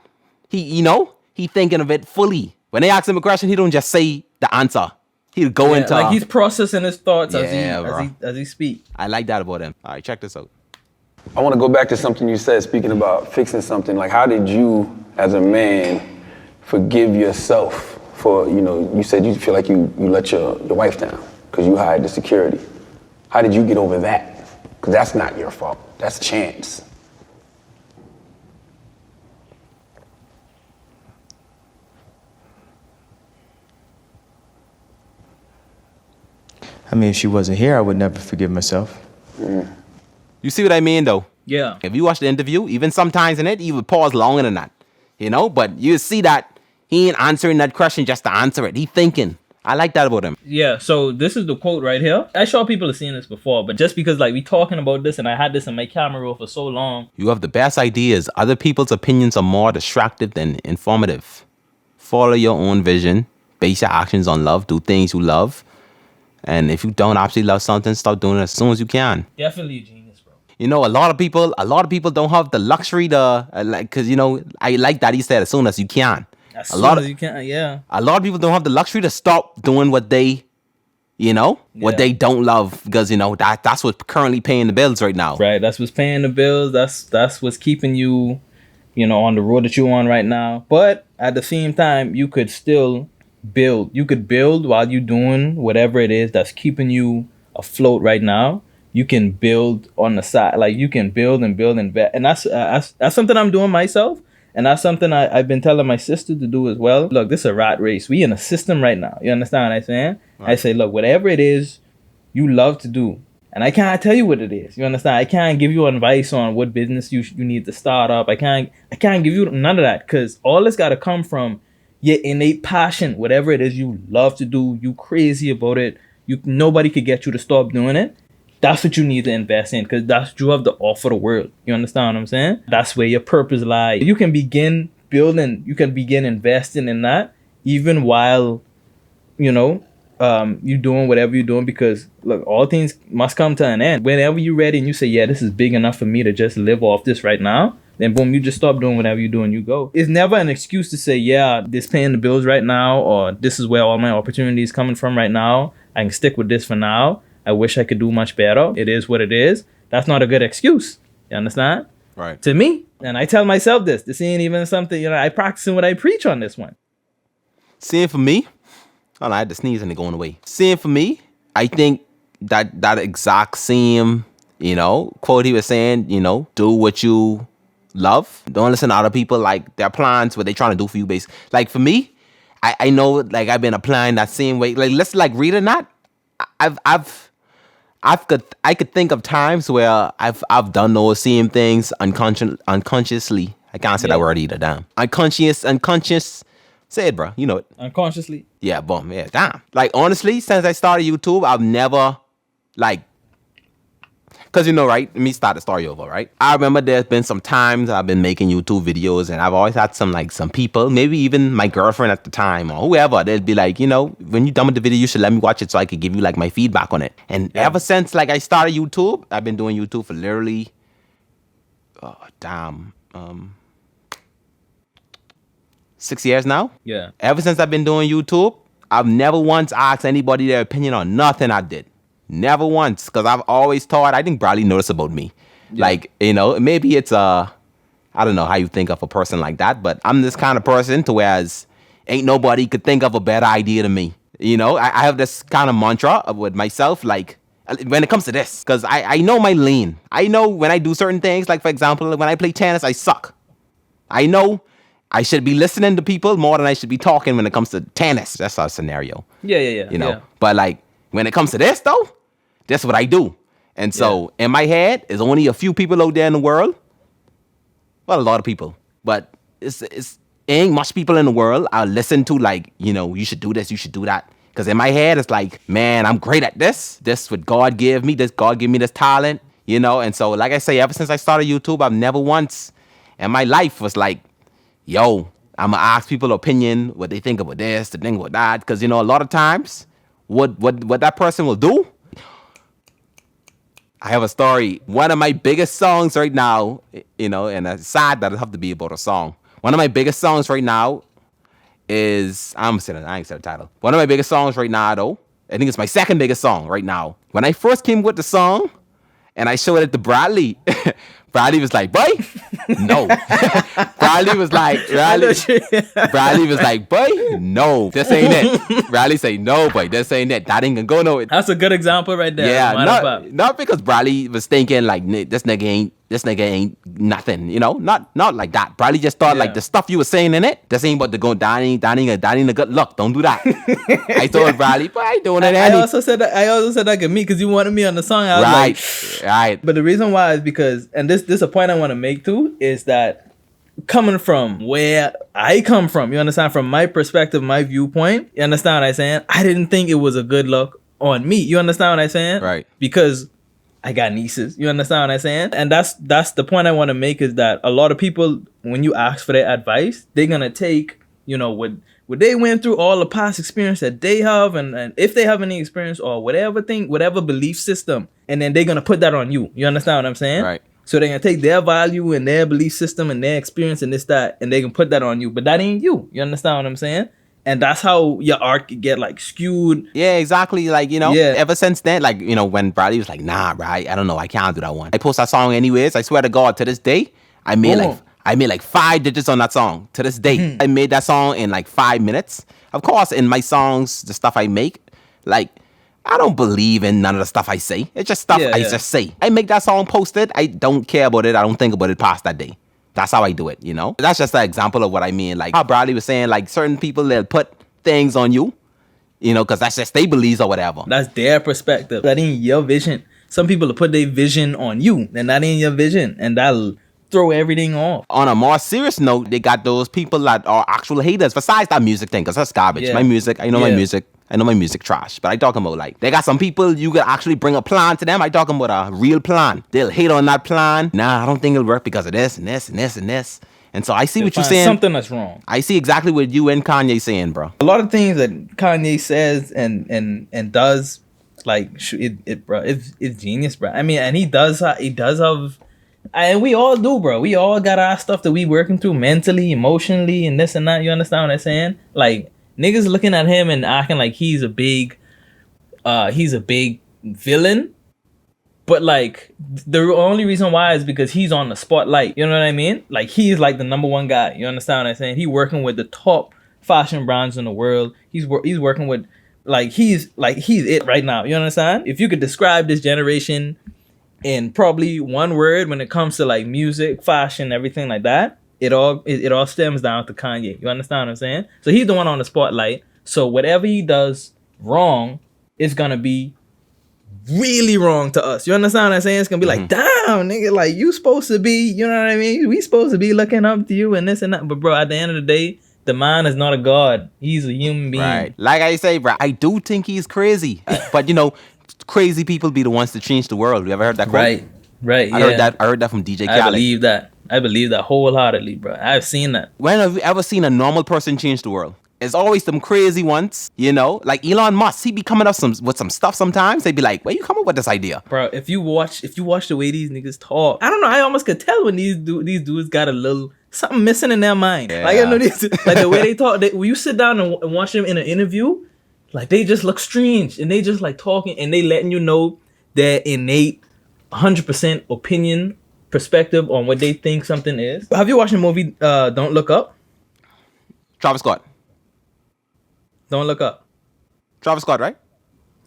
he thinking of it fully. When they ask him a question, he don't just say the answer. He'll go into like he's processing his thoughts Yeah, as he speak. I like that about him. All right, check this out. I want to go back to something you said, speaking about fixing something. Like, how did you, as a man, forgive yourself for, you said you feel like you let your wife down because you hired the security. How did you get over that? Because that's not your fault. That's chance. I mean, if she wasn't here, I would never forgive myself. You see what I mean, though? Yeah. If you watch the interview, even sometimes in it, he would pause longer than that. But you see that he ain't answering that question just to answer it. He thinking. I like that about him. Yeah, so this is the quote right here. I'm sure people have seen this before, but just because we talking about this and I had this in my camera roll for so long. You have the best ideas. Other people's opinions are more distractive than informative. Follow your own vision. Base your actions on love. Do things you love. And if you don't absolutely love something, start doing it as soon as you can. Definitely a genius, bro. A lot of people don't have the luxury to because I like that he said as soon as you can. As soon as you can, yeah. A lot of people don't have the luxury to stop doing what they, what they don't love because that's what's currently paying the bills right now. Right, that's what's paying the bills. That's what's keeping you, on the road that you're on right now. But at the same time, you could still build. You could build while you're doing whatever it is that's keeping you afloat right now. You can build on the side, like you can build and bet. And that's something I'm doing myself. And that's something I've been telling my sister to do as well. Look, this is a rat race. We in a system right now. You understand what I'm saying? Right. I say, look, whatever it is you love to do, and I can't tell you what it is. You understand? I can't give you advice on what business you need to start up. I can't give you none of that because all it's got to come from your innate passion. Whatever it is you love to do, you crazy about it. Nobody could get you to stop doing it. That's what you need to invest in because that's what you have to offer the world. You understand what I'm saying? That's where your purpose lies. You can begin building, you can begin investing in that even while, you're doing whatever you're doing because, look, all things must come to an end. Whenever you're ready and you say, yeah, this is big enough for me to just live off this right now, then boom, you just stop doing whatever you do and you go. It's never an excuse to say, yeah, this paying the bills right now or this is where all my opportunities coming from right now. I can stick with this for now. I wish I could do much better. It is what it is. That's not a good excuse. You understand? Right. To me. And I tell myself this. This ain't even something, I practicing what I preach on this one. Seeing for me, I had to sneeze and it going away. Seeing for me, I think that exact same, quote he was saying, do what you love. Don't listen to other people, like their plans, what they trying to do for you, basically. Like for me, I know, like I've been applying that same way. Like let's read or not. I could think of times where I've done those same things unconsciously. I can't say that word either. Damn. Unconscious. Say it, bro. You know it. Unconsciously. Yeah, boom. Yeah, damn. Like honestly, since I started YouTube, I've never because right? Let me start the story over, right? I remember there's been some times I've been making YouTube videos and I've always had some people, maybe even my girlfriend at the time or whoever, they'd be like, when you're done with the video, you should let me watch it so I could give you my feedback on it. And ever since I started YouTube, I've been doing YouTube for literally, 6 years now. Yeah. Ever since I've been doing YouTube, I've never once asked anybody their opinion on nothing I did. Never once, because I've always thought, I think Bradley noticed about me. Yeah. Maybe it's I don't know how you think of a person like that, but I'm this kind of person to whereas ain't nobody could think of a better idea than me. I have this kind of mantra with myself, like when it comes to this, because I know my lane. I know when I do certain things, like for example, when I play tennis, I suck. I know I should be listening to people more than I should be talking when it comes to tennis. That's our scenario. Yeah. But when it comes to this though, that's what I do. And so in my head, there's only a few people out there in the world. Well, a lot of people, but it's ain't much people in the world I'll listen to you should do this, you should do that. Because in my head, it's like, man, I'm great at this. This what God gave me. God give me this talent, you know? And so, like I say, ever since I started YouTube, I've never once in my life was like, yo, I'm going to ask people opinion, what they think about this, the thing about that. Because, you know, a lot of times, what that person will do, I have a story. One of my biggest songs right now, you know, and it's sad that it have to be about a song. One of my biggest songs right now is, I ain't said the title. One of my biggest songs right now, though, I think it's my second biggest song right now. When I first came with the song, and I showed it to Bradley, Bradley was like, boy, no. Bradley was like, boy, no, this ain't it. Bradley say, no, boy, this ain't it. That ain't gonna go nowhere. That's a good example right there. Yeah, not because Bradley was thinking like, this nigga ain't nothing, you know, not like that. Bradley just thought like the stuff you were saying in it, this ain't about to go down ain't a good luck. Don't do that. I told Bradley, but I ain't doing it. I also said that to me because you wanted me on the song. I was right. But the reason why is because, and this is a point I want to make too, is that coming from where I come from, you understand, from my perspective, my viewpoint, you understand what I'm saying? I didn't think it was a good look on me. You understand what I'm saying? Right. Because I got nieces. You understand what I'm saying? And that's the point I want to make, is that a lot of people, when you ask for their advice, they're gonna take, you know, what they went through, all the past experience that they have, and if they have any experience or whatever belief system, and then they're gonna put that on you. You understand what I'm saying? Right. So they're gonna take their value and their belief system and their experience and this, that, and they can put that on you. But that ain't you. You understand what I'm saying? And that's how your art could get like skewed. Yeah, exactly. Like, you know, ever since then, like, you know, when Bradley was like, nah, right, I don't know, I can't do that one. I post that song anyways. I swear to God, to this day, I made like 5 digits on that song. To this day, I made that song in like 5 minutes. Of course, in my songs, the stuff I make, like, I don't believe in none of the stuff I say. It's just stuff I just say. I make that song, post it. I don't care about it. I don't think about it past that day. That's how I do it, you know? That's just an example of what I mean. Like how Bradley was saying, like certain people, they'll put things on you, you know, because that's just their beliefs or whatever. That's their perspective. That ain't your vision. Some people will put their vision on you, and that ain't your vision. And that'll throw everything off. On a more serious note, they got those people that are actual haters, besides that music thing, because that's garbage. My music, I know my music trash, but I talking about like, they got some people you could actually bring a plan to them. I talking about a real plan. They'll hate on that plan. Nah, I don't think it'll work because of this and this and this and this. And so I see what you're saying. Something that's wrong. I see exactly what you and Kanye saying, bro. A lot of things that Kanye says and does, like, it's genius, bro. I mean, and he does have, and we all do, bro. We all got our stuff that we working through mentally, emotionally, and this and that. You understand what I'm saying? Like, niggas looking at him and acting like he's a big villain. But like, the only reason why is because he's on the spotlight. You know what I mean? Like, he's like the number one guy. You understand what I'm saying? He working with the top fashion brands in the world. He's working with, he's it right now. You understand? If you could describe this generation in probably one word when it comes to like music, fashion, everything like that, it all stems down to Kanye. You understand what I'm saying? So he's the one on the spotlight. So whatever he does wrong, it's gonna be really wrong to us. You understand what I'm saying? It's gonna be like, damn, nigga, like, you supposed to be, you know what I mean? We supposed to be looking up to you and this and that. But bro, at the end of the day, the man is not a god. He's a human being. Right. Like I say, bro, I do think he's crazy. But you know, crazy people be the ones to change the world. You ever heard that quote? Right. I heard that from DJ Khaled. I believe that wholeheartedly, bro. I've seen that. When have you ever seen a normal person change the world? It's always some crazy ones, you know? Like Elon Musk, he be coming up with some stuff sometimes. They be like, where you come up with this idea? Bro, if you watch the way these niggas talk, I don't know, I almost could tell when these dudes got a little something missing in their mind. Yeah. Like, I know these, like the way they talk, when you sit down and watch them in an interview, like they just look strange and they just like talking and they letting you know their innate 100% opinion, perspective on what they think something is. Have you watched the movie Don't Look Up? Travis Scott. Don't Look Up. Travis Scott, right?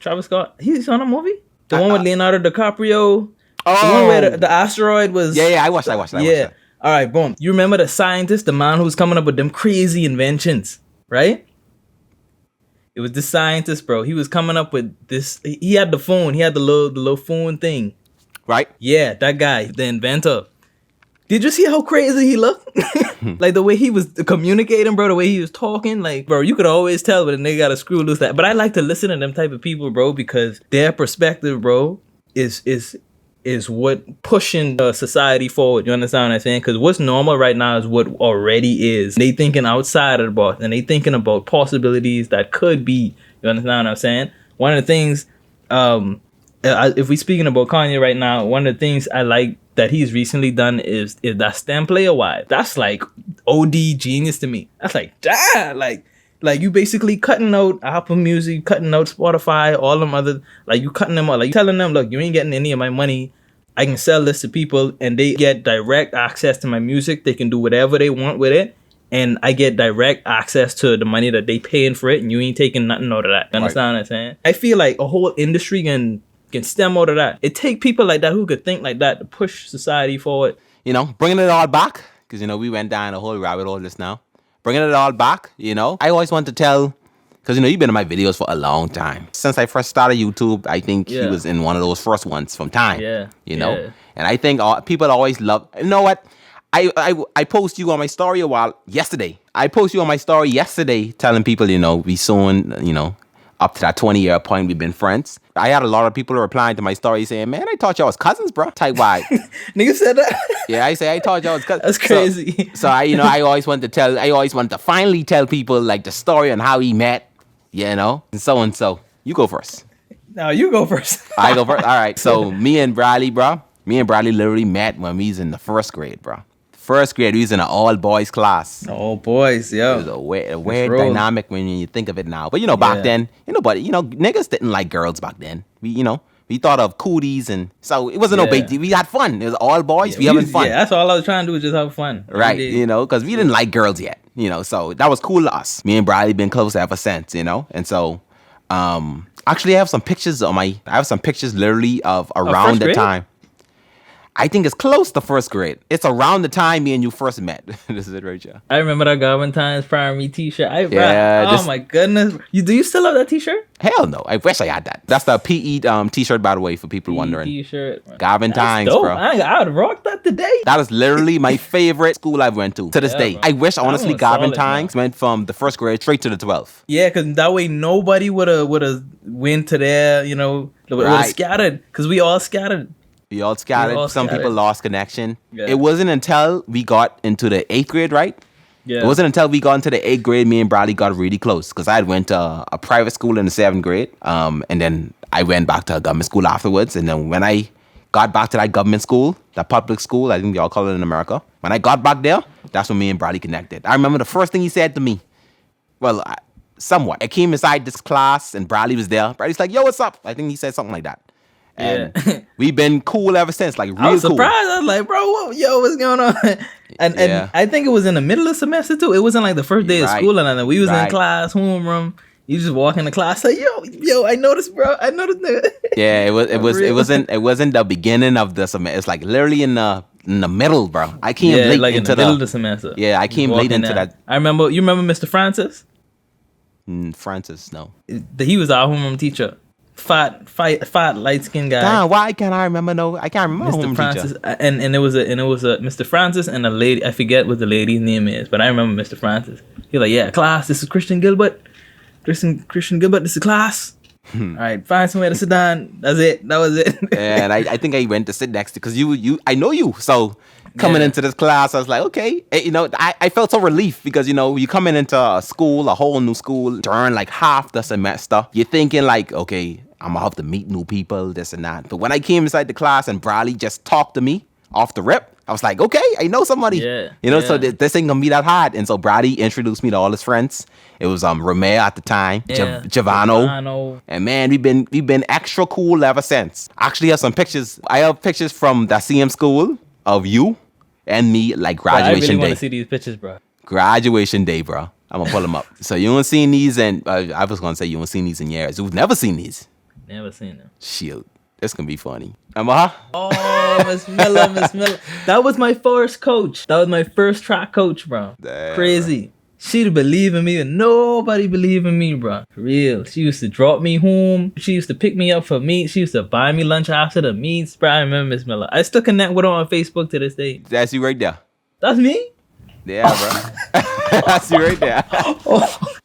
Travis Scott. He's on a movie? The one with Leonardo DiCaprio. Oh. The one where the asteroid was... Yeah, I watched that. Yeah. All right, boom. You remember the scientist, the man who's coming up with them crazy inventions, right? It was the scientist, bro. He was coming up with this. He had the phone. He had the little phone thing. Right? Yeah, that guy, the inventor. Did you see how crazy he looked? Like the way he was communicating, bro, the way he was talking, like, bro, you could always tell when a nigga got a screw loose. That, but I like to listen to them type of people, bro, because their perspective, bro, is what pushing society forward. You understand what I'm saying? Because what's normal right now is what already is. They thinking outside of the box, and they thinking about possibilities that could be. You understand what I'm saying? One of the things, if we speaking about Kanye right now, one of the things I like that he's recently done is that STEM player wide. That's like OD genius to me. That's like, damn, like you basically cutting out Apple Music, cutting out Spotify, all them other, like you cutting them out, like you telling them, look, you ain't getting any of my money. I can sell this to people and they get direct access to my music. They can do whatever they want with it. And I get direct access to the money that they paying for it. And you ain't taking nothing out of that. You understand what I'm saying? I feel like a whole industry can stem out of that. It take people like that who could think like that to push society forward. You know, bringing it all back, because, you know, we went down a whole rabbit hole just now. Bringing it all back, you know. I always want to tell, because, you know, you've been in my videos for a long time. Since I first started YouTube, I think he was in one of those first ones from time. Yeah. You know? Yeah. And I think people always love, you know what? I post you on my story yesterday. I post you on my story yesterday telling people, you know, we soon, you know, up to that 20-year point, we've been friends. I had a lot of people replying to my story saying, man, I thought y'all was cousins, bro. Type wide. Nigga said that? Yeah, I thought y'all was cousins. That's crazy. So I always wanted to finally tell people like the story on how we met, you know, and so. You go first. No, you go first. I go first. All right. So me and Bradley literally met when we was in the first grade, bro. First grade, we was in an all-boys class. All boys, yeah. It was a weird dynamic when you think of it now. But, you know, back then, niggas didn't like girls back then. We thought of cooties, and so it wasn't no big deal. We had fun. It was all boys. We having fun. Yeah, that's all I was trying to do was just have fun. Right, you know, because we didn't like girls yet, you know, so that was cool to us. Me and Bradley been close ever since, you know, and so, actually I have some pictures literally of around the time. I think it's close to first grade. It's around the time me and you first met. This is it right here. I remember that Galventine's Prior Me t-shirt. My goodness. Do you still have that t-shirt? Hell no. I wish I had that. That's the PE t-shirt, by the way, for people wondering. T-shirt. Galventine's, bro. I would rock that today. That is literally my favorite school I've went to this day. Bro. I wish, honestly, Galventine's went from the first grade straight to the 12th. Yeah, because that way nobody would have went to there, you know, would have scattered, because we all scattered. We all scattered. Some people lost connection. Yeah. It wasn't until we got into the 8th grade, right? Yeah. It wasn't until we got into the 8th grade, me and Bradley got really close. Because I had went to a private school in the 7th grade. And then I went back to a government school afterwards. And then when I got back to that government school, that public school, I think y'all call it in America. When I got back there, that's when me and Bradley connected. I remember the first thing he said to me. Well, somewhat. I came inside this class and Bradley was there. Bradley's like, yo, what's up? I think he said something like that. And we've been cool ever since, like real cool. I was surprised. I was like, bro, what's going on? And I think it was in the middle of the semester too. It wasn't like the first day of school, and we was in class, homeroom. You just walk in the class, like, yo, I noticed, bro. I noticed. Yeah, it wasn't the beginning of the semester. It's like literally in the middle, bro. I came late like into in the middle of the semester. Yeah, I came late into that. You remember Mr. Francis? Francis, no. He was our homeroom teacher. Fat, light-skinned guy. Damn, why can't I remember? No, I can't remember. Mr. Francis, and it was a Mr. Francis and a lady. I forget what the lady's name is, but I remember Mr. Francis. He's like, yeah, class. This is Christian Gilbert. Christian Gilbert. This is class. All right, find somewhere to sit down. That's it. That was it. And I think I went to sit next to because I know you. So coming into this class, I was like, okay, you know, I felt so relief because, you know, you coming into a whole new school during like half the semester. You're thinking like, okay, I'm gonna have to meet new people, this and that. But when I came inside the class and Bradley just talked to me off the rip, I was like, okay, I know somebody. Yeah, you know, so this ain't gonna be that hard. And so Bradley introduced me to all his friends. It was Romeo at the time, Giovanno. And man, we've been extra cool ever since. Actually, I have some pictures. I have pictures from that same school of you and me, like graduation day. I really want to see these pictures, bro. Graduation day, bro. I'm gonna pull them up. So you ain't seen these, and I was gonna say you ain't seen these in years. You've never seen these. Never seen them. Shoot, this gonna be funny. Oh, Miss Miller. That was my first coach. That was my first track coach, bro. Damn. Crazy. She'd believe in me and nobody believed in me, bro. For real. She used to drop me home. She used to pick me up for meat. She used to buy me lunch after the meets, bro. I remember Miss Miller. I still connect with her on Facebook to this day. That's you right there. That's me? Yeah, bro. That's you right there.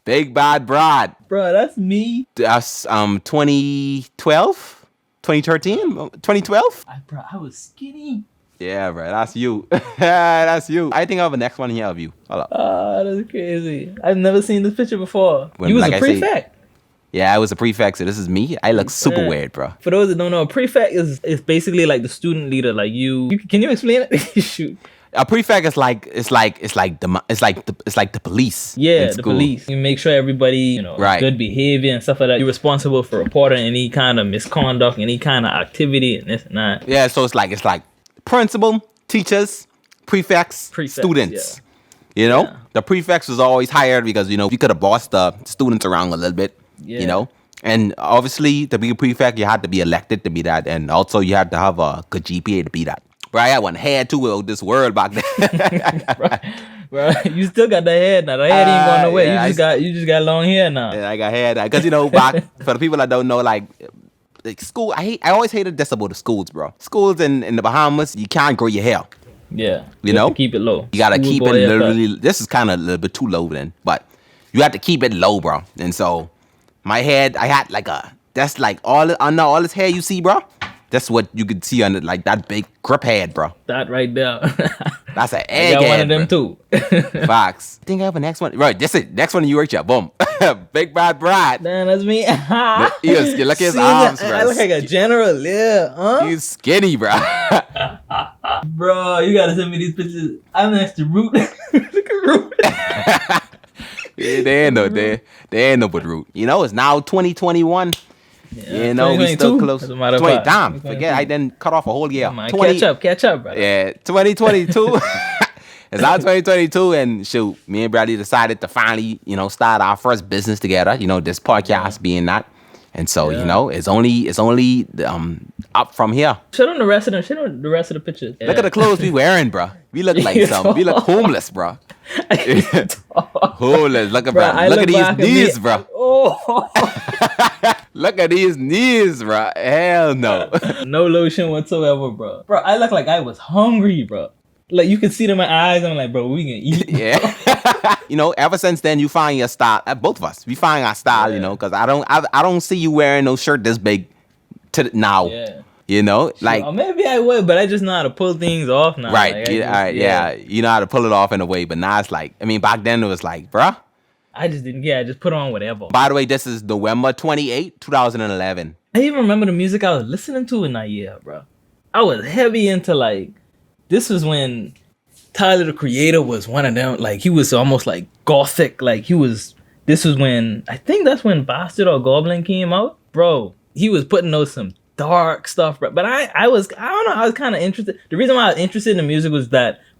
Big Bad Broad. Bro, that's me. That's 2012? 2013? 2012? Bro, I was skinny. Yeah, bro. That's you. That's you. I think I have a next one here of you. Hold up. Oh, that's crazy. I've never seen this picture before. When, you was like a I say- prefect. Yeah, I was a prefect, so this is me. I look super Yeah. weird, bro. For those that don't know, a prefect is basically like the student leader. Like you can you explain it? Shoot. A prefect is like the police. Yeah, in the school. police. You make sure everybody, Right. good behavior and stuff like that. You're responsible for reporting any kind of misconduct, any kind of activity, and this and that. Yeah, so it's like principal, teachers, prefects, students. yeah. You know, the prefects was always hired because you could have bossed the students around a little bit. Yeah. You know, and obviously to be a prefect, you had to be elected to be that, and also you had to have a good GPA to be that. But I had one head too with this world back then. Bro, you still got the head now. The head ain't going nowhere. yeah, you just got long hair now. Yeah, I got hair because back for the people that don't know, like school. I always hated this about the schools, bro. Schools in the Bahamas, you can't grow your hair. Yeah, You know, have to keep it low. You gotta keep it Schoolboy haircut. literally. This is kind of a little bit too low then, but you have to keep it low, bro. And so my head, I had that's like under all this hair you see, bro. That's what you could see under like that big grip head, bro. That right there. That's an I egg got head, one of them bro. too. Fox. I think I have a next one. Right, that's it. Next one you right here. Boom. Big Bad Brad. Damn, that's me. You look at his See, arms, bro. I look like a general, yeah. Huh? He's skinny, bro. Bro, you gotta send me these pictures. I'm next to Root. Look at Root. Yeah, they ain't no but root. It's now 2021. We still 2022, close. as a matter of 20, fact. damn, forget I didn't cut off a whole year. Man, catch up, bro. Yeah, 2022. It's now 2022, and shoot, me and Bradley decided to finally, start our first business together. This podcast being that, and so it's only up from here. Show them the rest of them. Show them the rest of the pictures. Look at the clothes we wearing, bro. We look like we look homeless, bro. Homeless. Look at Bro, I look at look these back at me- knees, bro. Oh, Look at these knees, bro. Hell no. no lotion whatsoever, bro. Bro, I look like I was hungry, bro. Like you could see it in my eyes. I'm like, bro, we can eat. Yeah. Ever since then, you find your style. Both of us, we find our style. Because I don't see you wearing no shirt this big now. Yeah. Like Or maybe I would, but I just know how to pull things off now. right. Like, Yeah. You know how to pull it off in a way, but now it's like, back then it was like, bruh. I just didn't. Yeah, I just put on whatever. By the way, this is November 28, 2011. I even remember the music I was listening to in that year, bro. I was heavy into this was when Tyler the Creator was one of them. Like he was almost like gothic. Like this was when, I think that's when Bastard or Goblin came out. Bro, he was putting those some dark stuff, bro. But I don't know, I was kind of interested. The reason why I was interested in the music was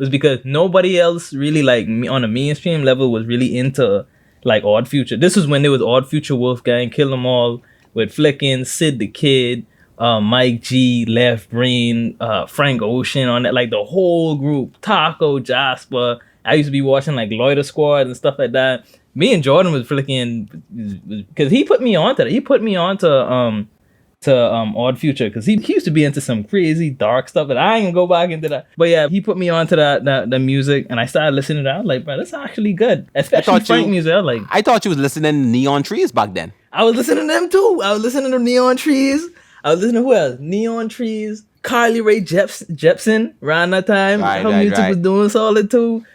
because nobody else really like me on a mainstream level was really into like Odd Future. This was when there was Odd Future, Wolfgang, Kill 'Em All with Flickin', Sid the Kid, Mike G, Left Brain, Frank Ocean on that, like the whole group, Taco, Jasper. I used to be watching like Loiter Squad and stuff like that. Me and Jordan was flicking because he put me onto that. He put me onto Odd Future because he used to be into some crazy dark stuff, but I ain't gonna go back into that. But yeah, he put me onto the music, and I started listening to that. I was like, bro, that's actually good, especially Frank music. I thought you was listening to Neon Trees back then. I was listening to them too. I was listening to Neon Trees. I was listening to who else? Neon Trees, Carly Rae Jepsen around that time. Her music was doing solid too.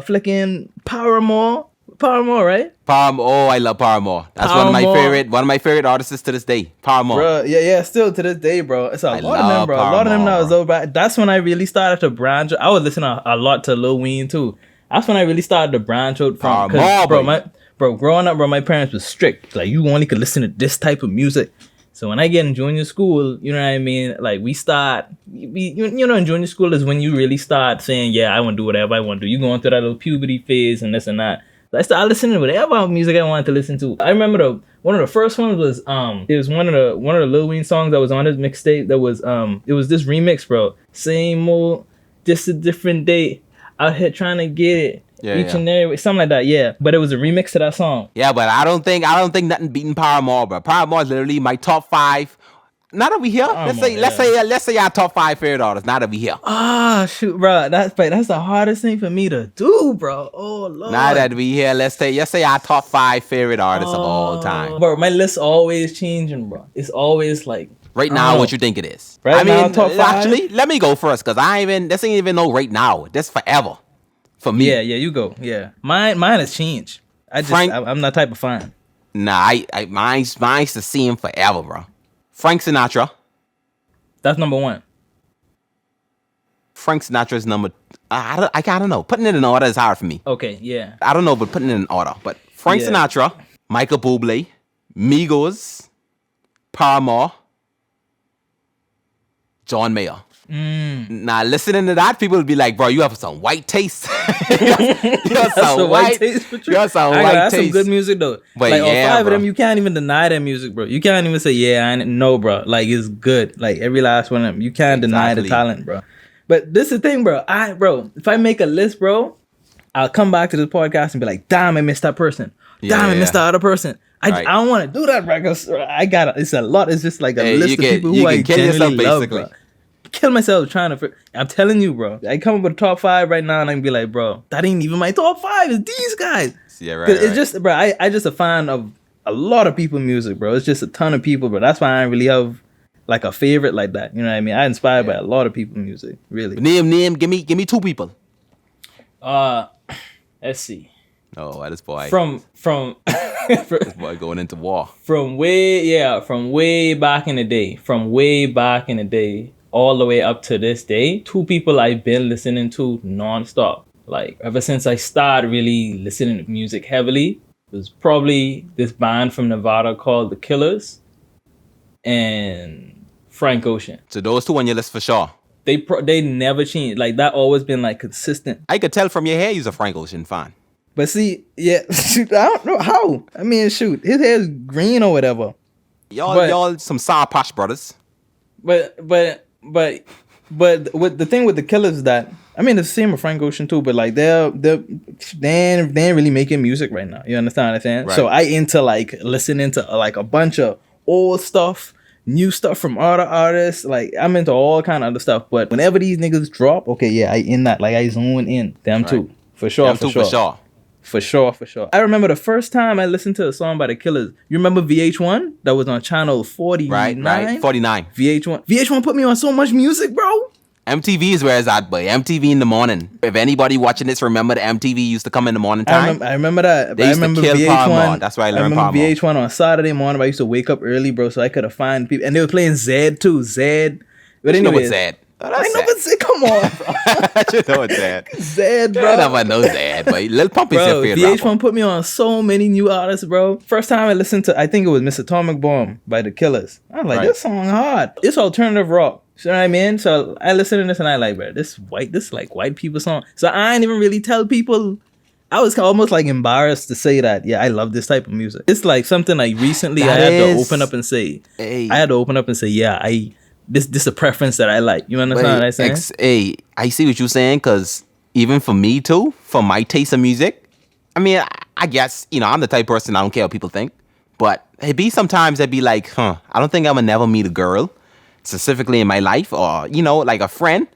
Flicking Paramore, right? Paramore. Oh, I love Paramore. That's Paramore. one of my favorite artists to this day. Paramore. Bro, yeah, still to this day, bro. It's a lot of them, bro. Paramore. A lot of them now is over. That's when I really started to branch. I was listening a lot to Lil Wayne too. That's when I really started to branch out from. Paramore, growing up, bro, my parents was strict. Like you only could listen to this type of music. So when I get in junior school, you know what I mean? Like we start, in junior school is when you really start saying, yeah, I want to do whatever I want to do. You go into that little puberty phase and this and that. So I started listening to whatever music I wanted to listen to. I remember one of the first ones was it was one of the Lil Wayne songs that was on his mixtape. That was it was this remix, bro. Same old, just a different day. Out here trying to get it. Yeah, Each yeah. and every something like that. Yeah, but it was a remix to that song. Yeah, but I don't think nothing beating Paramore, bro. Paramore is literally my top 5. Not over here. Let's say our top 5 favorite artists. Not over here. Ah, shoot, bro. That's the hardest thing for me to do, bro. Oh lord. Not that we here. Let's say our top 5 favorite artists of all time. Bro, my list always changing, bro. It's always like Right I now, don't know. what you think it is? Right now, top 5? Actually, let me go first because this ain't even no right now. This forever for me. Yeah, you go. Yeah, mine has changed. I'm that type of fan. Nah, mine's the same forever, bro. Frank Sinatra. That's number 1. Frank Sinatra's number. I don't know. Putting it in order is hard for me. Okay, yeah. I don't know, but putting it in order. But Frank Yeah. Sinatra, Michael Bublé, Migos, Paramore, John Mayer. Now, listening to that, people will be like, bro, you have some white taste. you have some white taste. You have some white That's taste. some good music, though. But like, yeah, all 5 bro. of them, you can't even deny that music, bro. You can't even say, no, bro. Like, it's good. Like, every last one of them. You can't deny the talent, bro. But this is the thing, bro. If I make a list, bro, I'll come back to this podcast and be like, damn, I missed that person. Damn, I missed that other person. I don't want to do that, bro. 'Cause it's a lot. It's just like a list of people who I kill yourself, genuinely love, basically. bro. Kill myself trying to. I'm telling you, bro. I come up with a top 5 right now, and I can be like, bro, that ain't even my top 5. It's these guys. Yeah, right. 'Cause it's just, bro. I just a fan of a lot of people's music, bro. It's just a ton of people, bro. That's why I don't really have like a favorite like that. You know what I mean? I'm inspired by a lot of people's music, really. Name. Give me 2 people. Let's see. Oh, this boy. From This boy going into war. from way back in the day, all the way up to this day, 2 people I've been listening to nonstop. Like ever since I started really listening to music heavily, it was probably this band from Nevada called The Killers and Frank Ocean. So those 2 on your list for sure. They never changed. Like that always been like consistent. I could tell from your hair you're a Frank Ocean fan. But see, shoot, I don't know how. I mean, shoot, his hair's green or whatever. Y'all some Sour Patch Brothers. But what the thing with the Killers is that I mean it's the same with Frank Ocean too, but like they ain't really making music right now. You understand what I'm saying? Right. So I into like listening to like a bunch of old stuff, new stuff from other artists. Like I'm into all kind of other stuff. But whenever these niggas drop, okay, yeah, I in that. Like I zone in them too. For sure. For sure. I remember the first time I listened to a song by The Killers. You remember VH1? That was on channel 49? Right. 49. VH1 put me on so much music, bro. MTV is where it's at, boy. MTV in the morning. If anybody watching this remember the MTV used to come in the morning time. I remember that. They used to kill Paramore. That's why I learned remember Paramore. VH1 on Saturday morning. I used to wake up early, bro, so I could have find people. And they were playing Zed too. Zed. But You know anyways, what's Zed? I know what's Zed. Come on, bro. You know what's Zed? Zed, bro. I never know Zed, but Lil Pump is your Bro, favorite VH1 rapper. put me on so many new artists, bro. First time I listened to, I think it was Miss Atomic Bomb by The Killers. I was like, Right. this song hard. It's alternative rock. You know what I mean? So I listened to this and I like, bro, this like white people song. So I ain't even really tell people. I was almost like embarrassed to say that. Yeah, I love this type of music. It's like something like recently I had to open up and say. Hey. I had to open up and say, yeah, this a preference that I like. You understand what I'm saying? I see what you're saying, because even for me too, for my taste of music, I mean, I guess, I'm the type of person, I don't care what people think, but sometimes I'd be like, I don't think I'm gonna never meet a girl, specifically in my life, or, like a friend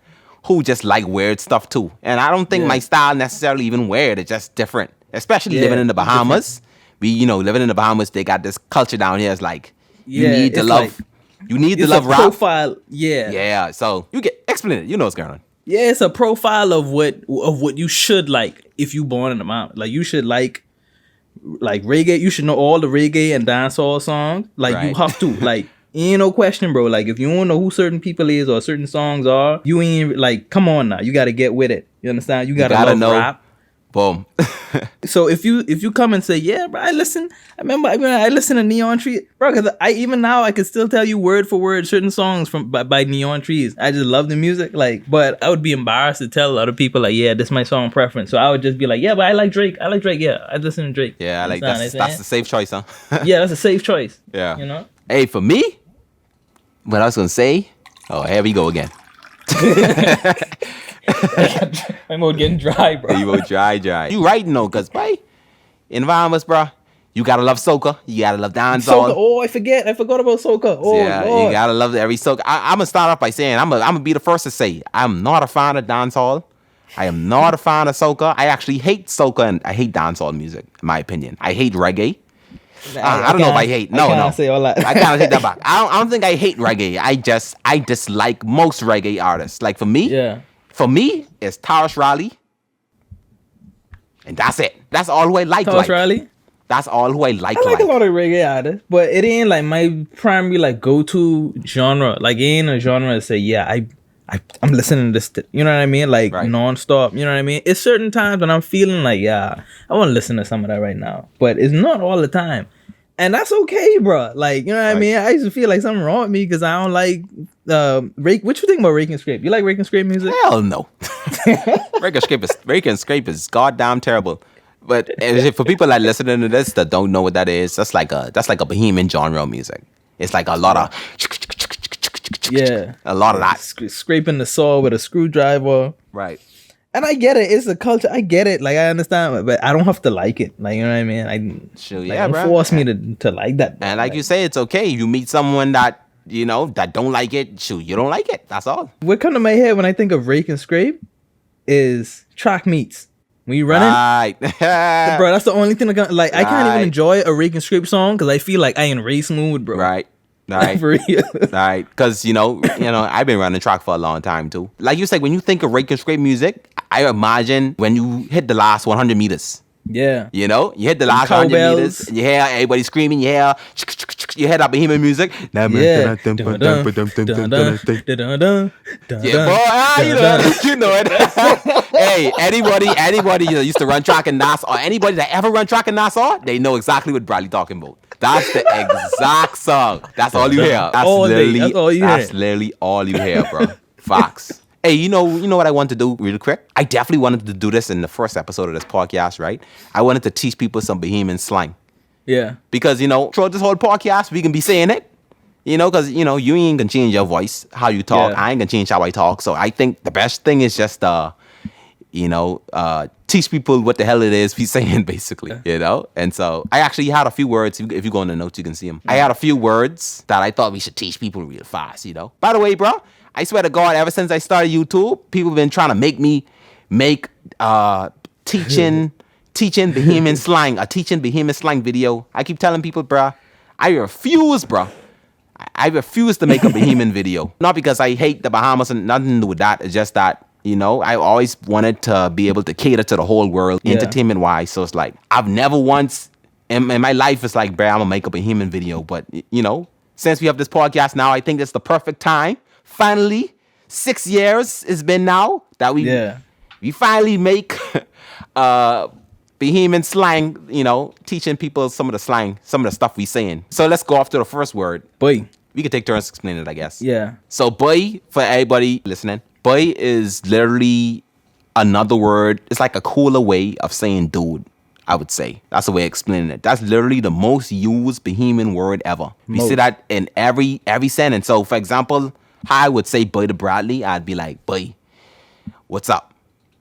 who just like weird stuff too. And I don't think my style necessarily even weird, it's just different, especially living in the Bahamas. Living in the Bahamas, they got this culture down here. It's like, you need to love... You need to love rap. Profile, yeah. Yeah, so explain it. You know what's going on. Yeah, it's a profile of what you should like if you born in the mountain. Like you should like reggae. You should know all the reggae and dancehall songs. Like you have to. Like ain't no question, bro. Like if you don't know who certain people is or certain songs are, you ain't like. Come on now, you got to get with it. You understand? You gotta love know. rap. Boom. So if you come and say, yeah, bro, I remember I listen to Neon Trees, bro, because even now I can still tell you word for word certain songs by Neon Trees. I just love the music, but I would be embarrassed to tell other people yeah, this is my song preference. So I would just be like, yeah, but I like Drake. Yeah, I listen to Drake. Yeah, that's the safe choice, huh? Yeah, that's a safe choice. Yeah. Hey, for me, what I was gonna say. Oh, here we go again. My mouth getting dry, bro. You go dry. You right, no, cause boy, in Bahamas, bro, you gotta love soca. You gotta love Soca. dancehall. Oh, I forgot about soca. Oh, Yeah, Lord. you gotta love every soca. I'm gonna start off by saying I'm gonna be the first to say I'm not a fan of dancehall. I am not a fan of soca. I actually hate soca and I hate dancehall music, in my opinion. I hate reggae. I don't know if I hate. No. Say all that. I kind of take that back. I don't think I hate reggae. I dislike most reggae artists. Like for me, it's Tarish Riley, and that's it. That's all who I like. Tarish Riley. That's all who I like. I like a lot of reggae artists, but it ain't like my primary like go-to genre. Like it ain't a genre to say, yeah, I'm listening to this. You know what I mean? Like nonstop. You know what I mean? It's certain times when I'm feeling like, yeah, I want to listen to some of that right now, but it's not all the time. And that's okay, bro. Like, you know what I mean? I used to feel like something wrong with me because I don't like rake. What you think about rake and scrape? You like rake and scrape music? Hell no. Rake and scrape is goddamn terrible. But for people that listening to this that don't know what that is, that's like a Bahamian genre of music. It's like a lot of a lot of that scraping the saw with a screwdriver. Right. And I get it. It's a culture. I get it. Like I understand, but I don't have to like it. Like you know what I mean? Don't force me to like that. And like you say, it's okay. You meet someone that that don't like it. Shoot, you don't like it. That's all. What comes to my head when I think of rake and scrape is track meets. When you running, right, bro. That's the only thing I can't even enjoy a rake and scrape song because I feel like I in race mood, bro. Right. For real. Right. Because, I've been running track for a long time, too. Like you said, when you think of rake and scrape music, I imagine when you hit the last 100 meters. Yeah. You hit the last 100 meters, and you hear everybody screaming, you hear that Bahamian music. Yeah, boy, you know it. Hey, anybody that used to run track in Nassau, or anybody that ever run track in Nassau, they know exactly what Bradley talking about. That's the exact song. That's all you hear. That's literally all you hear, bro. Facts. Hey, you know what I want to do real quick? I definitely wanted to do this in the first episode of this podcast, right? I wanted to teach people some Bahamian slang. Yeah. Because, throughout this whole podcast, we can be saying it. Because, you ain't gonna change your voice, how you talk. Yeah. I ain't gonna change how I talk. So I think the best thing is just, teach people what the hell it is we saying, basically, And so I actually had a few words. If you go in the notes, you can see them. I had a few words that I thought we should teach people real fast, By the way, bro, I swear to God, ever since I started YouTube, people have been trying to make me make teaching Bahamian slang, a teaching Bahamian slang video. I keep telling people, bro, I refuse to make a Bahamian video. Not because I hate the Bahamas and nothing to do with that. It's just that, I always wanted to be able to cater to the whole world, entertainment-wise. So it's like, I've never once in my life, it's like, bro, I'm going to make a Bahamian video. But, since we have this podcast now, I think it's the perfect time. Finally, 6 years it's been now that we finally make Bahamian slang, teaching people some of the slang, some of the stuff we saying. So let's go off to the first word. Boy. We can take turns explaining it, I guess. Yeah. So boy, for everybody listening, boy is literally another word. It's like a cooler way of saying dude, I would say. That's the way of explaining it. That's literally the most used Bahamian word ever. We see that in every sentence. So for example, how I would say boy to Bradley, I'd be like, boy, what's up?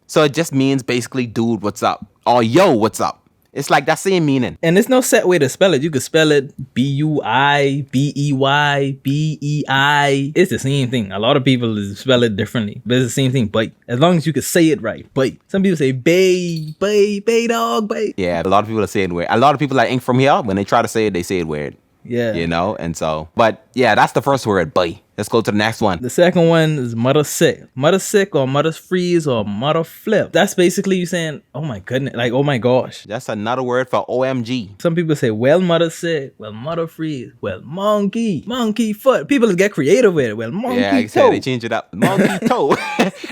So it just means basically, dude, what's up? Or yo, what's up? It's like that same meaning. And there's no set way to spell it. You could spell it B-U-I, B-E-Y, B-E-I. It's the same thing. A lot of people spell it differently, but it's the same thing. But as long as you could say it right. But some people say bay dog, bay. Yeah, a lot of people are saying weird. A lot of people that ain't from here, when they try to say it, they say it weird. Yeah. And so, but yeah, that's the first word, boy. Let's go to the next one. The second one is mother sick. Mother sick or mother's freeze or mother flip. That's basically you saying, oh my goodness, like, oh my gosh. That's another word for OMG. Some people say, well, mother sick. Well, mother freeze. Well, monkey foot. People get creative with it. Well, monkey toe. They change it up. Monkey toe.